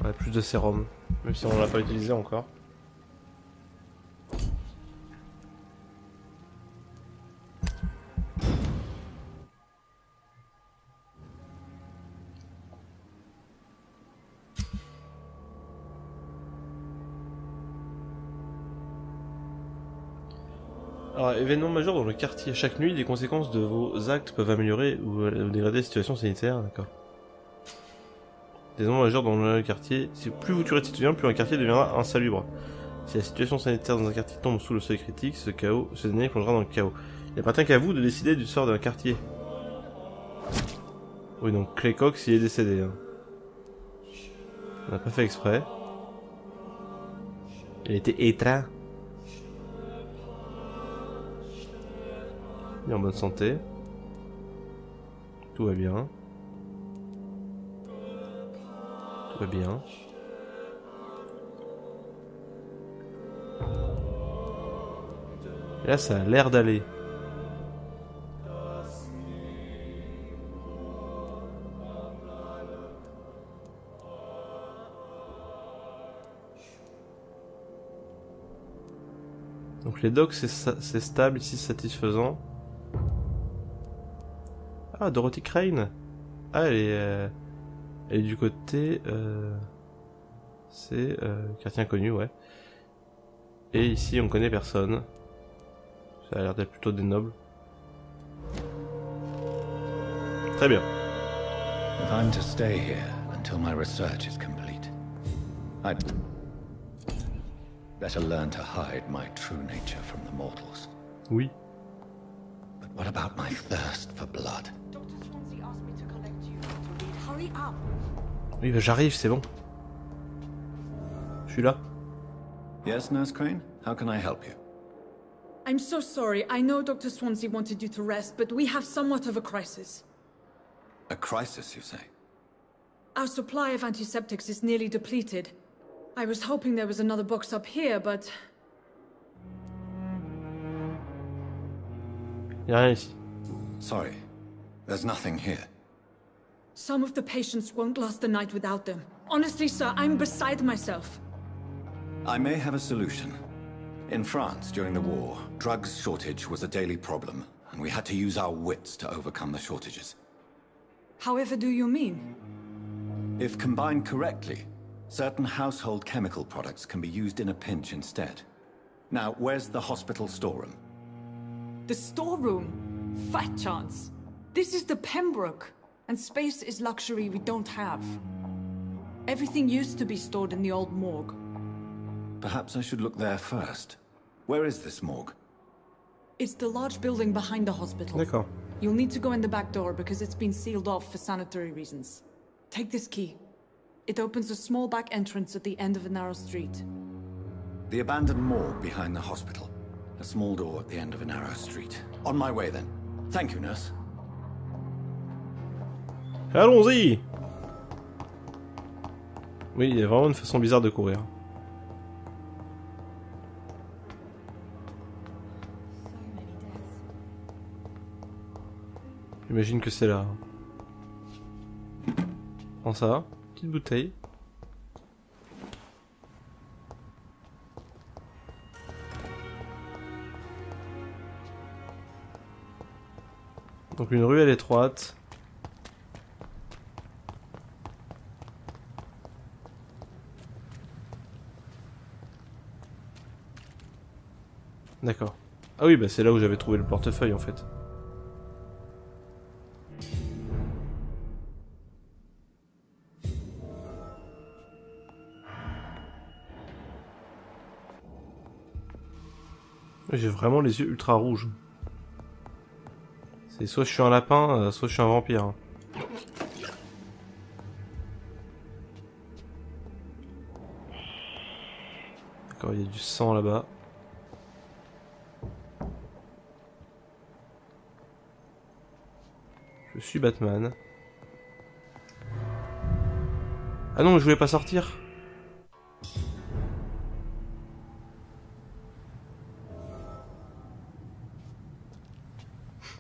Ouais, plus de sérum, même si on l'a pas utilisé encore. Alors, événement majeur dans le quartier. Chaque nuit, les conséquences de vos actes peuvent améliorer ou dégrader la situation sanitaire, d'accord. Des événements majeurs dans le quartier. Plus vous tuerez de citoyens, plus un quartier deviendra insalubre. Si la situation sanitaire dans un quartier tombe sous le seuil critique, ce dernier plongera dans le chaos. Il appartient qu'à vous de décider du sort d'un quartier. Oui, donc Clay Cox, il est décédé. Hein. On n'a pas fait exprès. Il était éteint. Il est en bonne santé. Tout va bien. Tout va bien. Et là, ça a l'air d'aller. Donc les docks, c'est stable, ici satisfaisant. Ah, Dorothy Crane. Ah, elle est du côté... c'est quartier inconnu, ouais. Et ici, on connaît personne. Ça a l'air d'être plutôt des nobles. Très bien. If I'm to stay here until my research is complete, I'd better learn to hide my true nature from the mortals. Oui. But what about my thirst for blood? Oui, bah j'arrive, c'est bon. Je suis là. Yes, Nurse Crane? How can I help you? I'm so sorry. I know Dr. Swansea wanted you to rest, but we have somewhat of a crisis. A crisis, you say? Our supply of antiseptics is nearly depleted. I was hoping there was another box up here, but... Y'a rien ici. Sorry, there's nothing here. Some of the patients won't last the night without them. Honestly, sir, I'm beside myself. I may have a solution. In France, during the war, drugs shortage was a daily problem, and we had to use our wits to overcome the shortages. However do you mean? If combined correctly, Certain household chemical products can be used in a pinch instead. Now, where's the hospital storeroom? The storeroom? Fat chance. This is the Pembroke, and space is luxury we don't have. Everything used to be stored in the old morgue. Perhaps I should look there first. Where is this morgue? It's the large building behind the hospital. D'accord. You'll need to go in the back door because it's been sealed off for sanitary reasons. Take this key. It opens a small back entrance at the end of a narrow street. The abandoned morgue behind the hospital. A small door at the end of a narrow street. On my way then. Thank you, nurse. Allons-y! Oui, il y a vraiment une façon bizarre de courir. J'imagine que c'est là. Prends ça, petite bouteille. Donc une ruelle étroite. D'accord. Ah oui, bah c'est là où j'avais trouvé le portefeuille en fait. J'ai vraiment les yeux ultra rouges. C'est soit je suis un lapin, soit je suis un vampire. D'accord, il y a du sang là-bas. Je suis Batman. Ah non, je voulais pas sortir.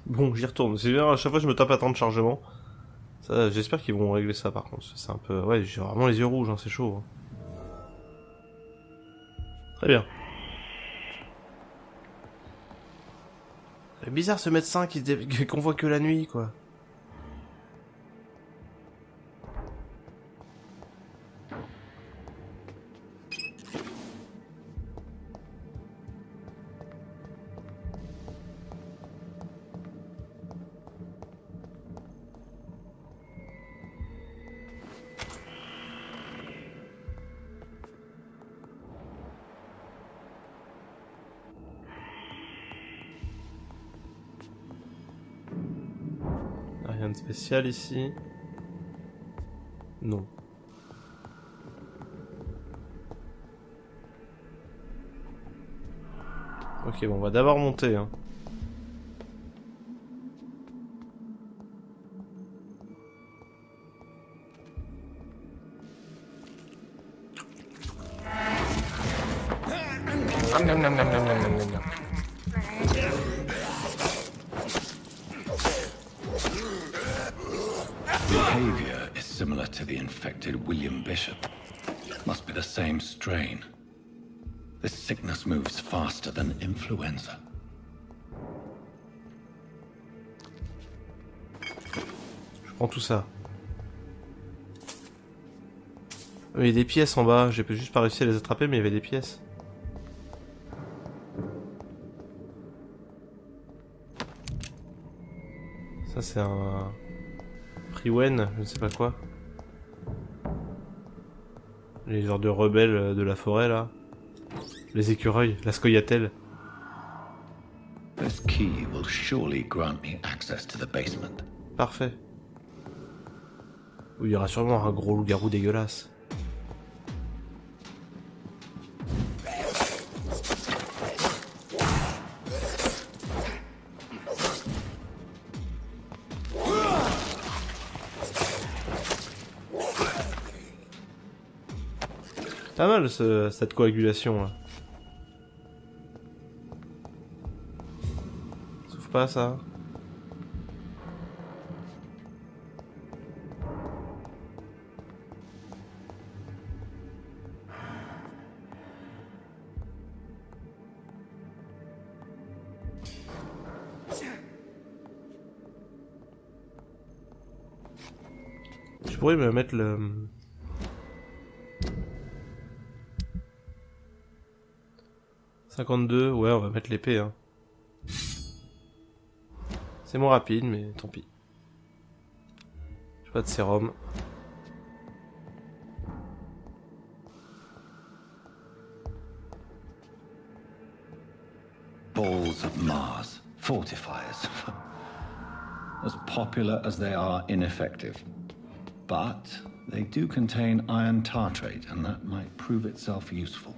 Bon, j'y retourne. C'est bien, à chaque fois je me tape à temps de chargement. Ça, j'espère qu'ils vont régler ça par contre. C'est un peu... Ouais, j'ai vraiment les yeux rouges, hein, c'est chaud. Hein. Très bien. C'est bizarre ce médecin qu'on voit que la nuit, quoi. Rien de spécial ici. Non. Ok, bon, on va d'abord monter. Hein. Behavior is similar to the infected William Bishop. Must be the same strain. This sickness moves faster than influenza. Je prends tout ça. Il y a des pièces en bas, j'ai juste pas réussi à les attraper, mais il y avait des pièces. Ça c'est un... Priwen, je ne sais pas quoi. Les genres de rebelles de la forêt là. Les écureuils, la scoia'telle. This key will surely grant me access to the basement. Parfait. Où il y aura sûrement un gros loup-garou dégueulasse. Pas mal cette coagulation là. Sauf pas ça. Je pourrais me mettre le... 52, ouais, on va mettre l'épée, hein. C'est moins rapide, mais tant pis. J'ai pas de sérum. Balls of Mars, fortifiers. As popular as they are ineffective. But they do contain iron tartrate, and that might prove itself useful.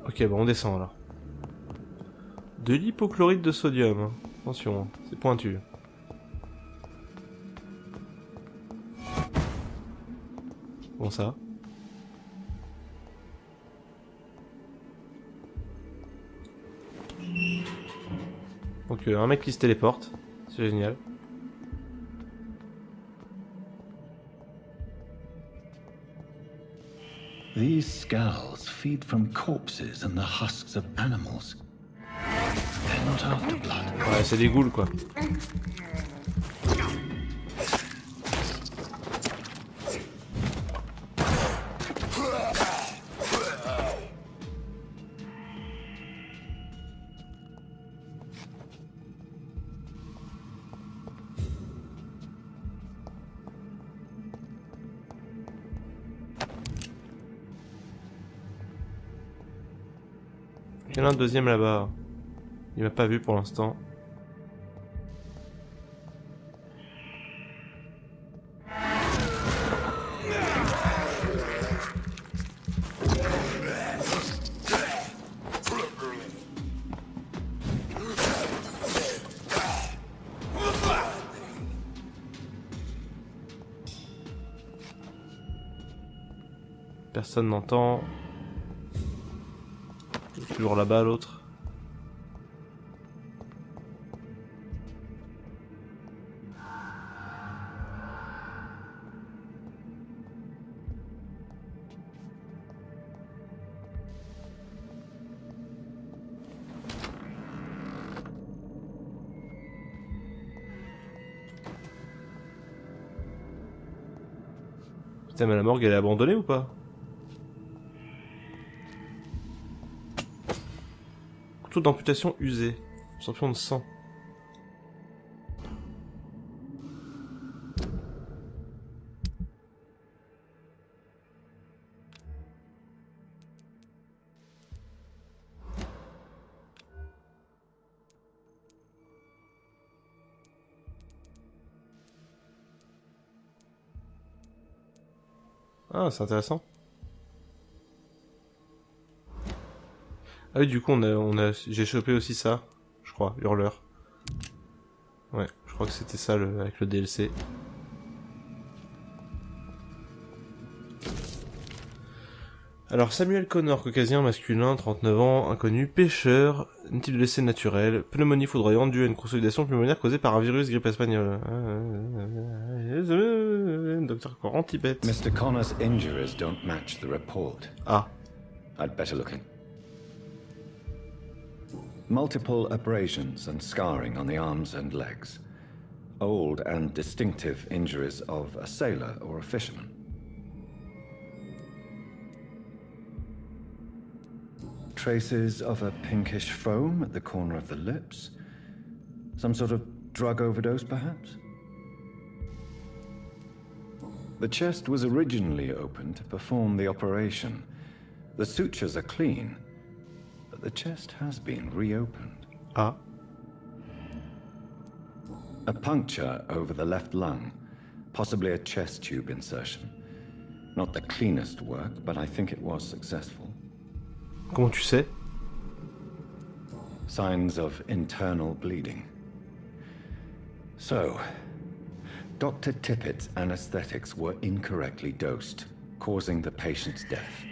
Ok, bon, on descend alors. De l'hypochlorite de sodium. Hein. Attention, hein, c'est pointu. Bon, ça. Donc, un mec qui se téléporte. C'est génial. These skulls feed from corpses and the husks of animals. They're not after blood. Ouais, c'est des ghouls, quoi. Il y en a un deuxième là-bas. Il m'a pas vu pour l'instant. Personne n'entend. Toujours là-bas l'autre. Putain, mais la morgue elle est abandonnée ou pas? Couteau d'amputation usé. Champion de sang. Ah, c'est intéressant. Ah oui, du coup, j'ai chopé aussi ça, je crois, hurleur. Ouais, je crois que c'était ça avec le DLC. Alors, Samuel Connor, caucasien, masculin, 39 ans, inconnu, pêcheur, un type de décès naturel, pneumonie foudroyante due à une consolidation pulmonaire causée par un virus grippe espagnole. Docteur Coran Tibet. Mr. Connor's injuries don't match the report. Ah. I'd better look in. Multiple abrasions and scarring on the arms and legs. Old and distinctive injuries of a sailor or a fisherman. Traces of a pinkish foam at the corner of the lips. Some sort of drug overdose, perhaps? The chest was originally opened to perform the operation. The sutures are clean, but the chest has been reopened. Ah. A puncture over the left lung, possibly a chest tube insertion. Not the cleanest work, but I think it was successful. Comment tu sais? Signs of internal bleeding. So, Dr. Tippett's anesthetics were incorrectly dosed, causing the patient's death.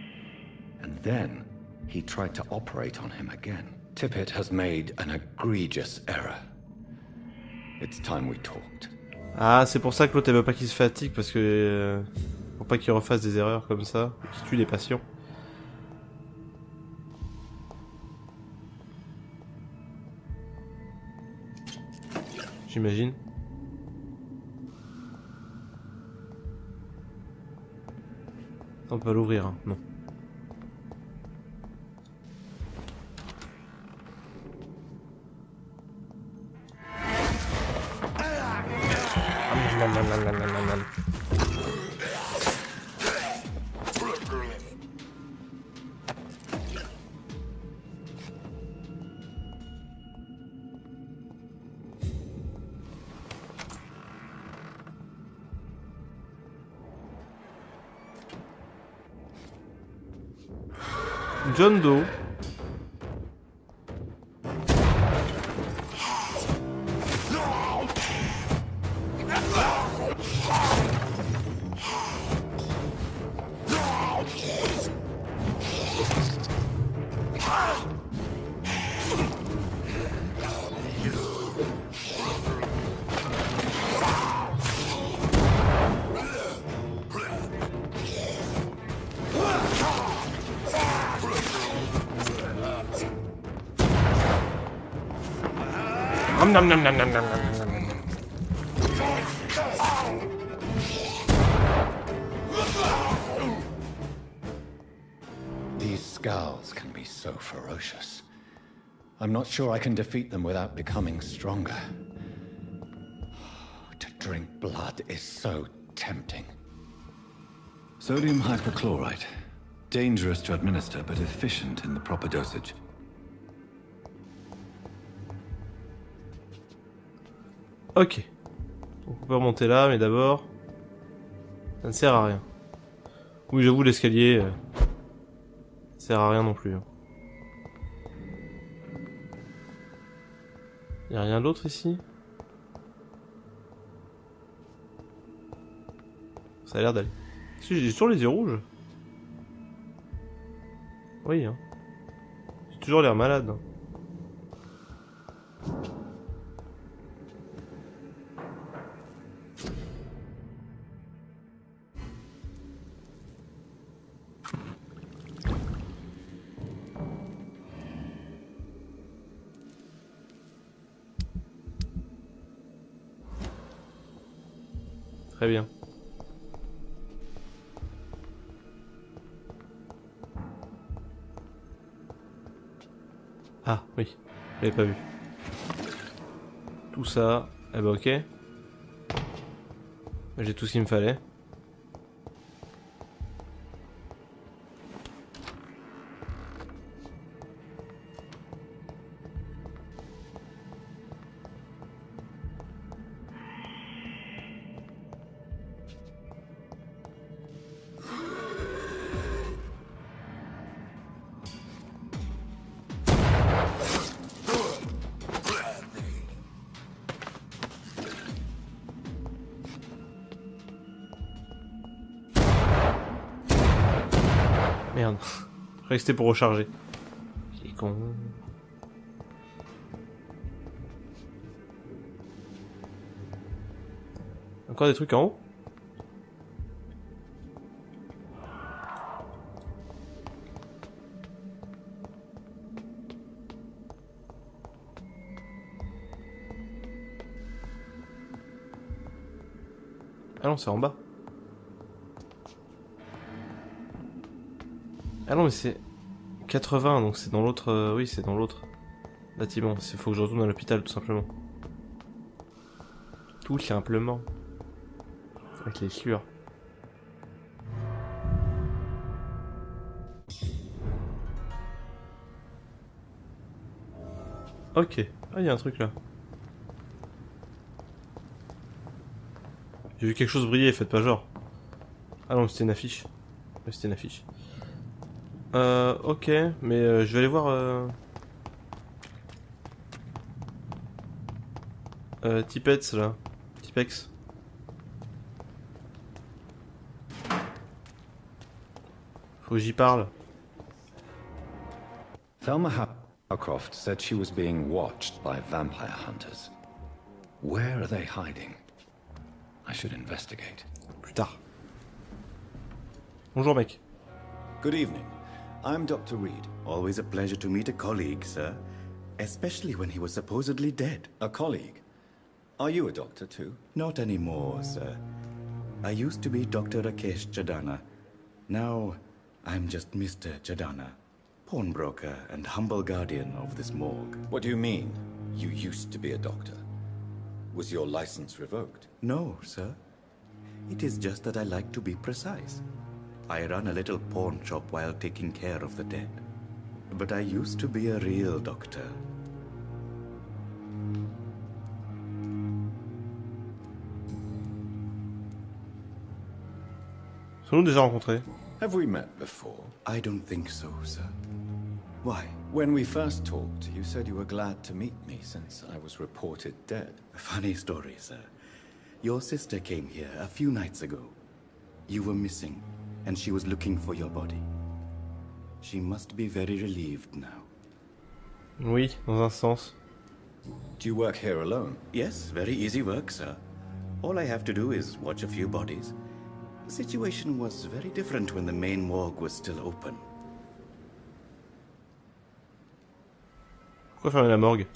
And then, he tried to operate on him again. Tippett has made an egregious error. It's time we talked. Ah, c'est pour ça que l'autre elle veut pas qu'il se fatigue, parce que... pour pas qu'il refasse des erreurs comme ça, qu'il tue les patients. J'imagine. On peut pas l'ouvrir, hein. Non. John Doe. Nom, nom, nom, nom, nom, nom, nom, nom. These scowls can be so ferocious. I'm not sure I can defeat them without becoming stronger. To drink blood is so tempting. Sodium hypochlorite. Dangerous to administer, but efficient in the proper dosage. Ok. Donc on peut remonter là, mais d'abord... Ça ne sert à rien. Oui, j'avoue, l'escalier... Ça sert à rien non plus. Y'a rien d'autre ici? Ça a l'air d'aller. Si, j'ai toujours les yeux rouges. Oui, hein. J'ai toujours l'air malade. Hein. Très bien. Ah, oui. Je l'avais pas vu. Tout ça. Eh ben ok. J'ai tout ce qu'il me fallait. Merde. Je croyais que c'était pour recharger. Il est con. Encore des trucs en haut? Ah non, c'est en bas. Ah non, mais c'est 80, donc c'est dans l'autre... oui, c'est dans l'autre bâtiment. Il faut que je retourne à l'hôpital, tout simplement. Tout simplement. Avec les sueurs. Ok. Ah, il y a un truc là. J'ai vu quelque chose briller, faites pas genre. Ah non, c'était une affiche. Ouais, c'était une affiche. Ok, mais je vais aller voir... Tipex là. Tipex. Faut que j'y parle. Thelma Howcroft said she was being watched by vampire hunters. Where are they hiding? I should investigate. Plus tard. Bonjour mec. Good evening. I'm Dr. Reid. Always a pleasure to meet a colleague, sir. Especially when he was supposedly dead. A colleague? Are you a doctor too? Not anymore, sir. I used to be Dr. Rakesh Chadana. Now, I'm just Mr. Chadana, pawnbroker and humble guardian of this morgue. What do you mean? You used to be a doctor. Was your license revoked? No, sir. It is just that I like to be precise. I run a little pawn shop while taking care of the dead. But I used to be a real doctor. Sont-nous déjà rencontrés? Have we met before? I don't think so, sir. Why? When we first talked, you said you were glad to meet me since I was reported dead. A funny story, sir. Your sister came here a few nights ago. You were missing, and she was looking for your body. She must be very relieved now. Oui, dans un sens. Do you work here alone? Yes, very easy work, sir. All I have to do is watch a few bodies. The situation was very different when the main morgue was still open. Pourquoi fermer la morgue?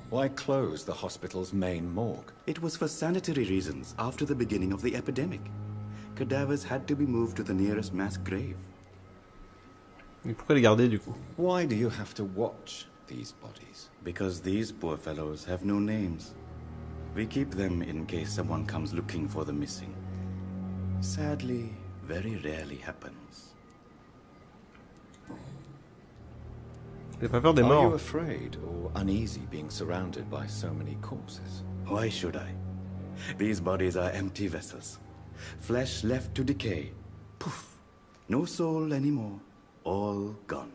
Why close the hospital's main morgue? It was for sanitary reasons after the beginning of the epidemic. Cadavers had to be moved to the nearest mass grave. Mais pourquoi les garder du coup? Why do you have to watch these bodies? Because these poor fellows have no names. We keep them in case someone comes looking for the missing. Sadly, very rarely happens. T'as pas peur des Are you morts? afraid or uneasy being surrounded by so many corpses? Why should I? These bodies are empty vessels. Flesh left to decay. Poof. No soul anymore. All gone.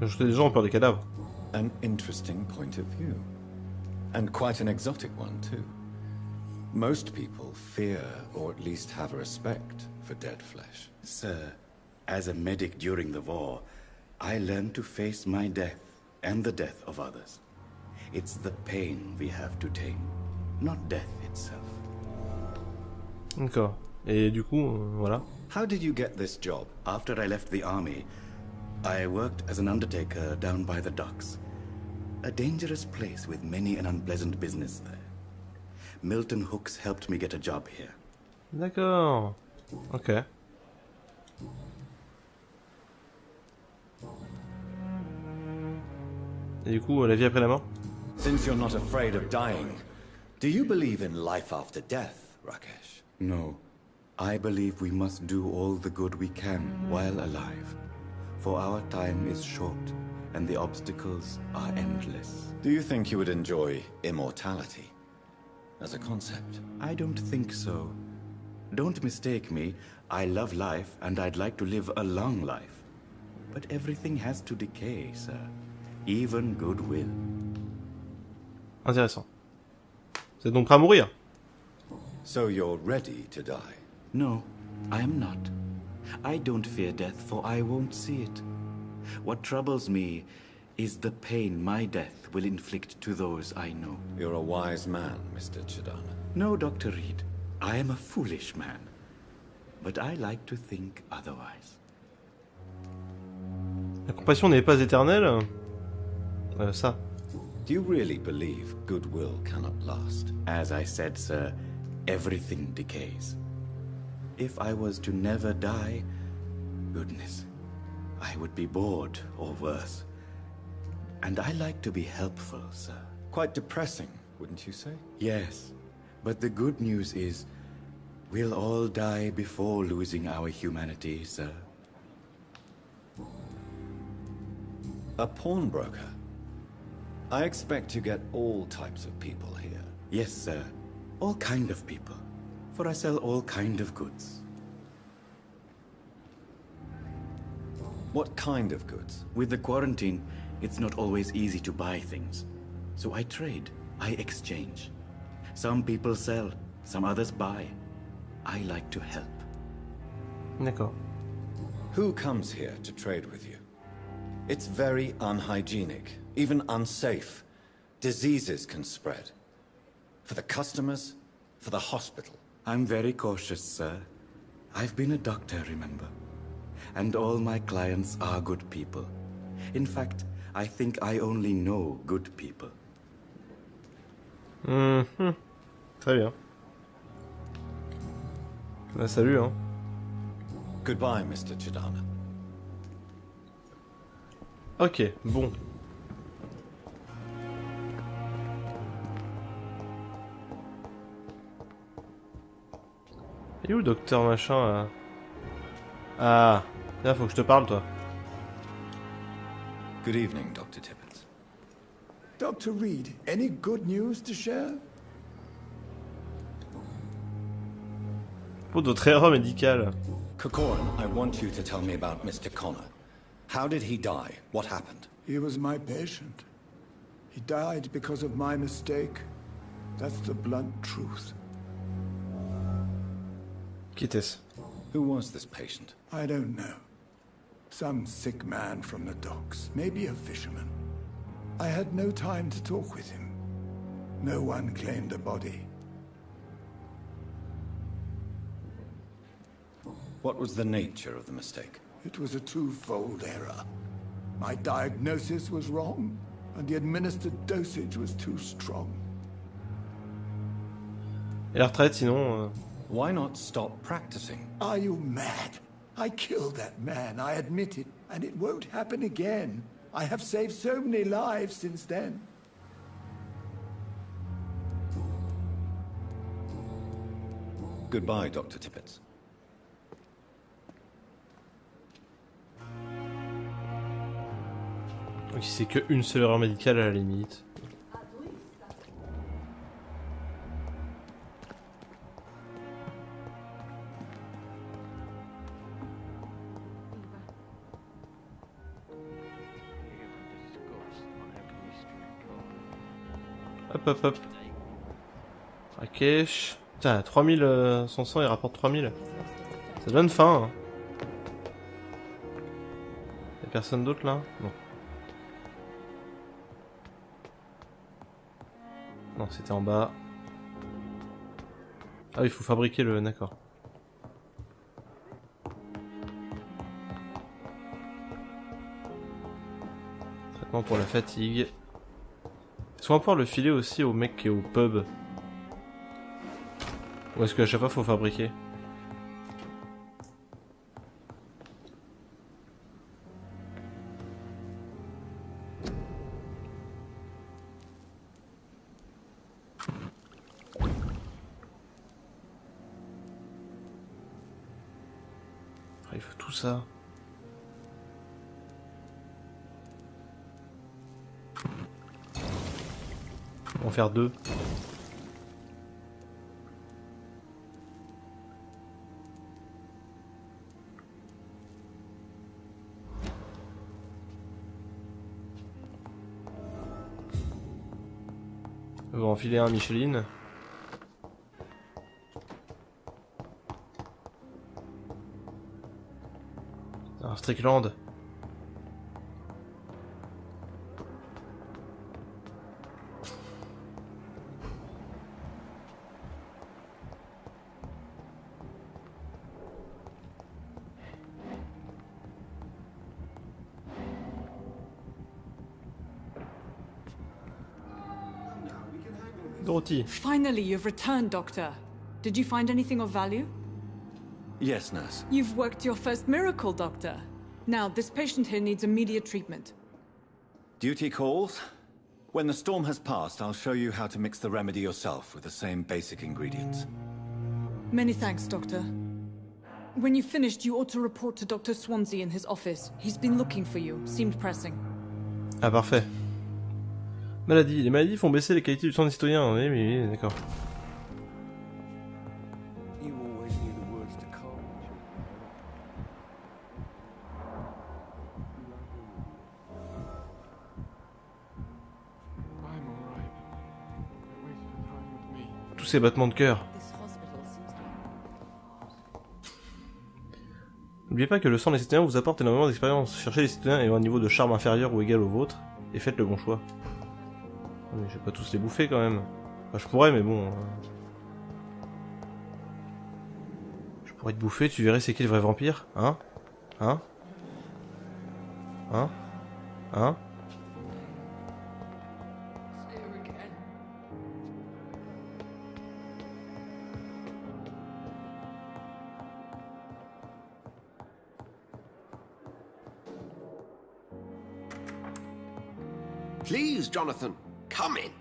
Ajouter des gens ont peur des cadavres. An interesting point of view. And quite an exotic one, too. Most people fear, or at least have a respect, for dead flesh. Sir, as a medic during the war, I learned to face my death and the death of others. It's the pain we have to tame, not death itself. D'accord. Et du coup, voilà. How did you get this job? After I left the army, I worked as an undertaker down by the docks. A dangerous place with many an unpleasant business there. Milton Hooks helped me get a job here. D'accord. Ok. Et du coup, la vie après la mort? Since you're not afraid of dying, do you believe in life after death, Rakesh? No. I believe we must do all the good we can while alive. For our time is short, and the obstacles are endless. Do you think you would enjoy immortality as a concept? I don't think so. Don't mistake me. I love life, and I'd like to live a long life. But everything has to decay, sir. Even goodwill. Intéressant. Vous êtes donc prêt à mourir? So you're ready to die? No, I am not. I don't fear death, for I won't see it. What troubles me is the pain my death will inflict to those I know. You're a wise man, Mr. Chadana. No, Dr. Reid. I am a foolish man. But I like to think otherwise. La compassion n'est pas éternelle? Ça. Do you really believe goodwill cannot last? As I said, sir, everything decays. If I was to never die, goodness, I would be bored or worse. And I like to be helpful, sir. Quite depressing, wouldn't you say? Yes, but the good news is, we'll all die before losing our humanity, sir. A pawnbroker? I expect you get all types of people here. Yes, sir. All kind of people. For I sell all kind of goods. What kind of goods? With the quarantine, it's not always easy to buy things. So I trade. I exchange. Some people sell, some others buy. I like to help. D'accord. Who comes here to trade with you? It's very unhygienic, even unsafe. Diseases can spread. For the customers, for the hospital. I'm very cautious, sir. I've been a doctor, remember? And all my clients are good people. In fact, I think I only know good people. Très bien. Bah, salut, hein. Goodbye, Mr. Chidana. Ok, bon. Et où le docteur machin là? Ah, là faut que je te parle toi. Good evening, Dr. Tippett. Dr. Reid, any good news to share? Pour d'autres erreurs médicales. Corcoran, I want you to tell me about Mr. Connor. How did he die? What happened? He was my patient. He died because of my mistake. That's the blunt truth. Qui était-ce? Who was this patient? I don't know. Some sick man from the docks, maybe a fisherman. I had no time to talk with him. No one claimed a body. What was the nature of the mistake? It was a twofold error. My diagnosis was wrong, and the administered dosage was too strong. Et la retraite sinon Why not stop practicing? Are you mad? I killed that man, I admit it, and it won't happen again. I have saved so many lives since then. Goodbye, Dr. Tippett. Donc c'est que une seule erreur médicale à la limite. Hop hop hop. Ok. Putain, 3000, son sang il rapporte 3000. Ça donne faim. Hein. Y'a personne d'autre là? Non. Non, c'était en bas. Ah oui, il faut fabriquer le... D'accord. Traitement pour la fatigue. Est-ce qu'on va pouvoir le filer aussi au mec qui est au pub? Ou est-ce qu'à chaque fois, il faut fabriquer? Il faut tout ça. On va en faire 2. On va enfiler un Micheline. Un Strickland. Dorothy. Finally, you've returned, Doctor. Did you find anything of value? Yes, nurse. You've worked your first miracle, Doctor. Now, this patient here needs immediate treatment. Duty calls. When the storm has passed, I'll show you how to mix the remedy yourself with the same basic ingredients. Many thanks, Doctor. When you've finished, you ought to report to Dr. Swansea in his office. He's been looking for you. Seemed pressing. Ah, parfait. Maladie. Les maladies font baisser les qualités du sang des citoyens. Oui, d'accord. Tous ces battements de cœur. N'oubliez pas que le sang des citoyens vous apporte énormément d'expérience. Cherchez les citoyens ayant un niveau de charme inférieur ou égal au vôtre, et faites le bon choix. Mais je vais pas tous les bouffer quand même. Enfin, je pourrais, mais bon. Je pourrais te bouffer, tu verrais c'est qui le vrai vampire? Hein? Hein? Hein? Hein? Please, Jonathan, come in.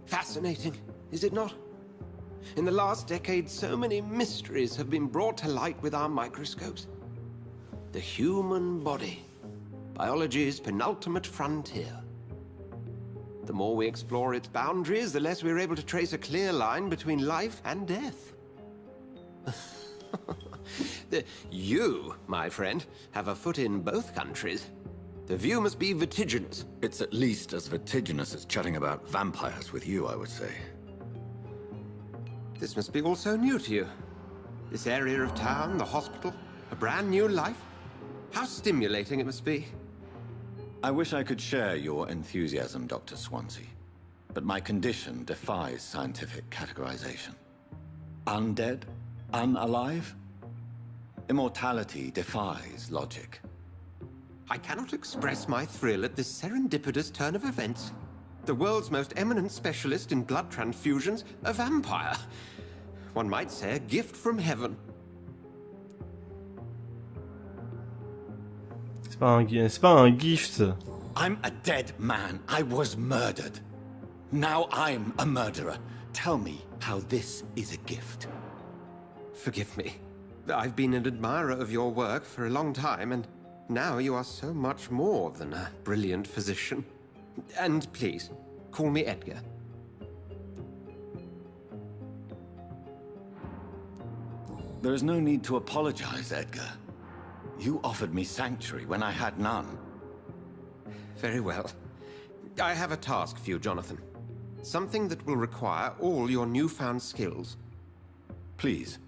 Fascinating, is it not? In the last decade, so many mysteries have been brought to light with our microscopes. The human body, biology's penultimate frontier. The more we explore its boundaries, the less we're able to trace a clear line between life and death. You, my friend, have a foot in both countries. The view must be vertiginous. It's at least as vertiginous as chatting about vampires with you, I would say. This must be all so new to you. This area of town, the hospital, a brand new life. How stimulating it must be. I wish I could share your enthusiasm, Dr. Swansea. But my condition defies scientific categorization. Undead? Unalive? Immortality defies logic. I cannot express my thrill at this serendipitous turn of events. The world's most eminent specialist in blood transfusions, a vampire. One might say a gift from heaven. C'est pas un gift. I'm a dead man. I was murdered. Now I'm a murderer. Tell me how this is a gift. Forgive me. I've been an admirer of your work for a long time, and now you are so much more than a brilliant physician. And please, call me Edgar. There is no need to apologize, Edgar. You offered me sanctuary when I had none. Very well. I have a task for you, Jonathan. Something that will require all your newfound skills. Please,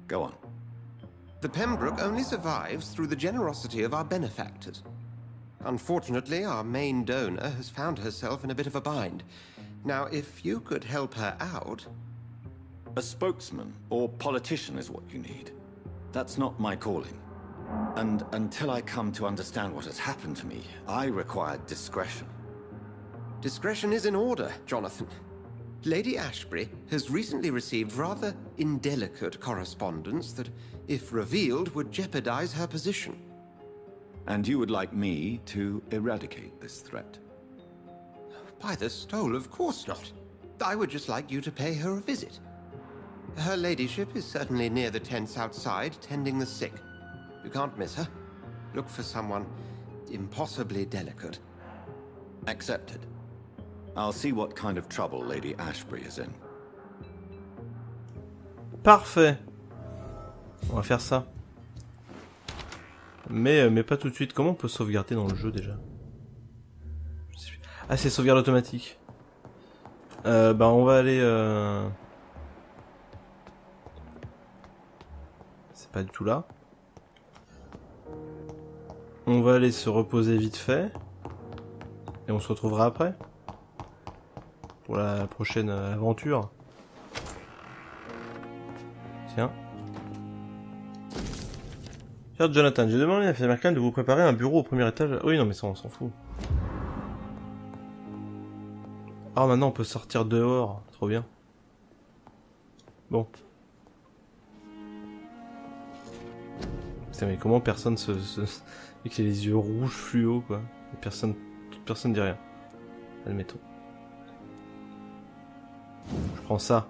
go on. The Pembroke only survives through the generosity of our benefactors. Unfortunately, our main donor has found herself in a bit of a bind. Now, if you could help her out... A spokesman or politician is what you need. That's not my calling. And until I come to understand what has happened to me, I require discretion. Discretion is in order, Jonathan. Lady Ashbury has recently received rather indelicate correspondence that, if revealed, would jeopardize her position. And you would like me to eradicate this threat? By the stole, of course not. I would just like you to pay her a visit. Her ladyship is certainly near the tents outside, tending the sick. You can't miss her. Look for someone impossibly delicate. Accepted. I'll see what kind of trouble Lady Ashbury is in. Parfait. On va faire ça. Mais pas tout de suite. Comment on peut sauvegarder dans le jeu déjà? Ah, c'est sauvegarde automatique. Bah on va aller... C'est pas du tout là. On va aller se reposer vite fait. Et on se retrouvera après. Pour la prochaine aventure. Tiens. Cher Jonathan, j'ai demandé à Merkel de vous préparer un bureau au premier étage. Oui, non, mais ça, on s'en fout. Ah, maintenant, on peut sortir dehors. Trop bien. Bon. Putain, mais comment personne avec les yeux rouges fluo, quoi. Et personne dit rien. Admettons. Je prends ça.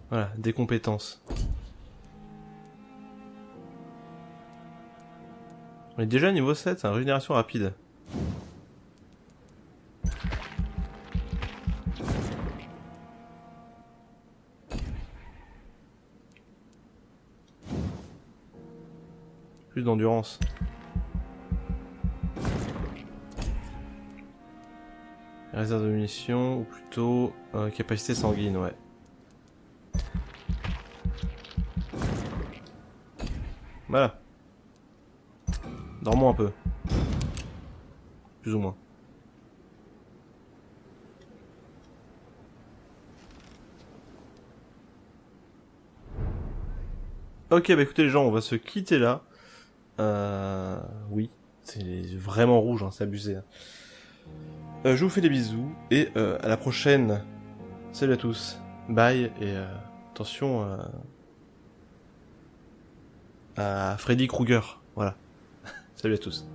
Voilà, des compétences. On est déjà niveau 7, hein, régénération rapide. Plus d'endurance. Réserve de munitions, ou plutôt capacité sanguine, ouais. Voilà. Dormons un peu. Plus ou moins. Ok, bah écoutez les gens, on va se quitter là. Oui, c'est vraiment rouge, hein, c'est abusé. Hein. Je vous fais des bisous, et à la prochaine. Salut à tous. Bye, et attention... à Freddy Krueger. Voilà. Salut à tous.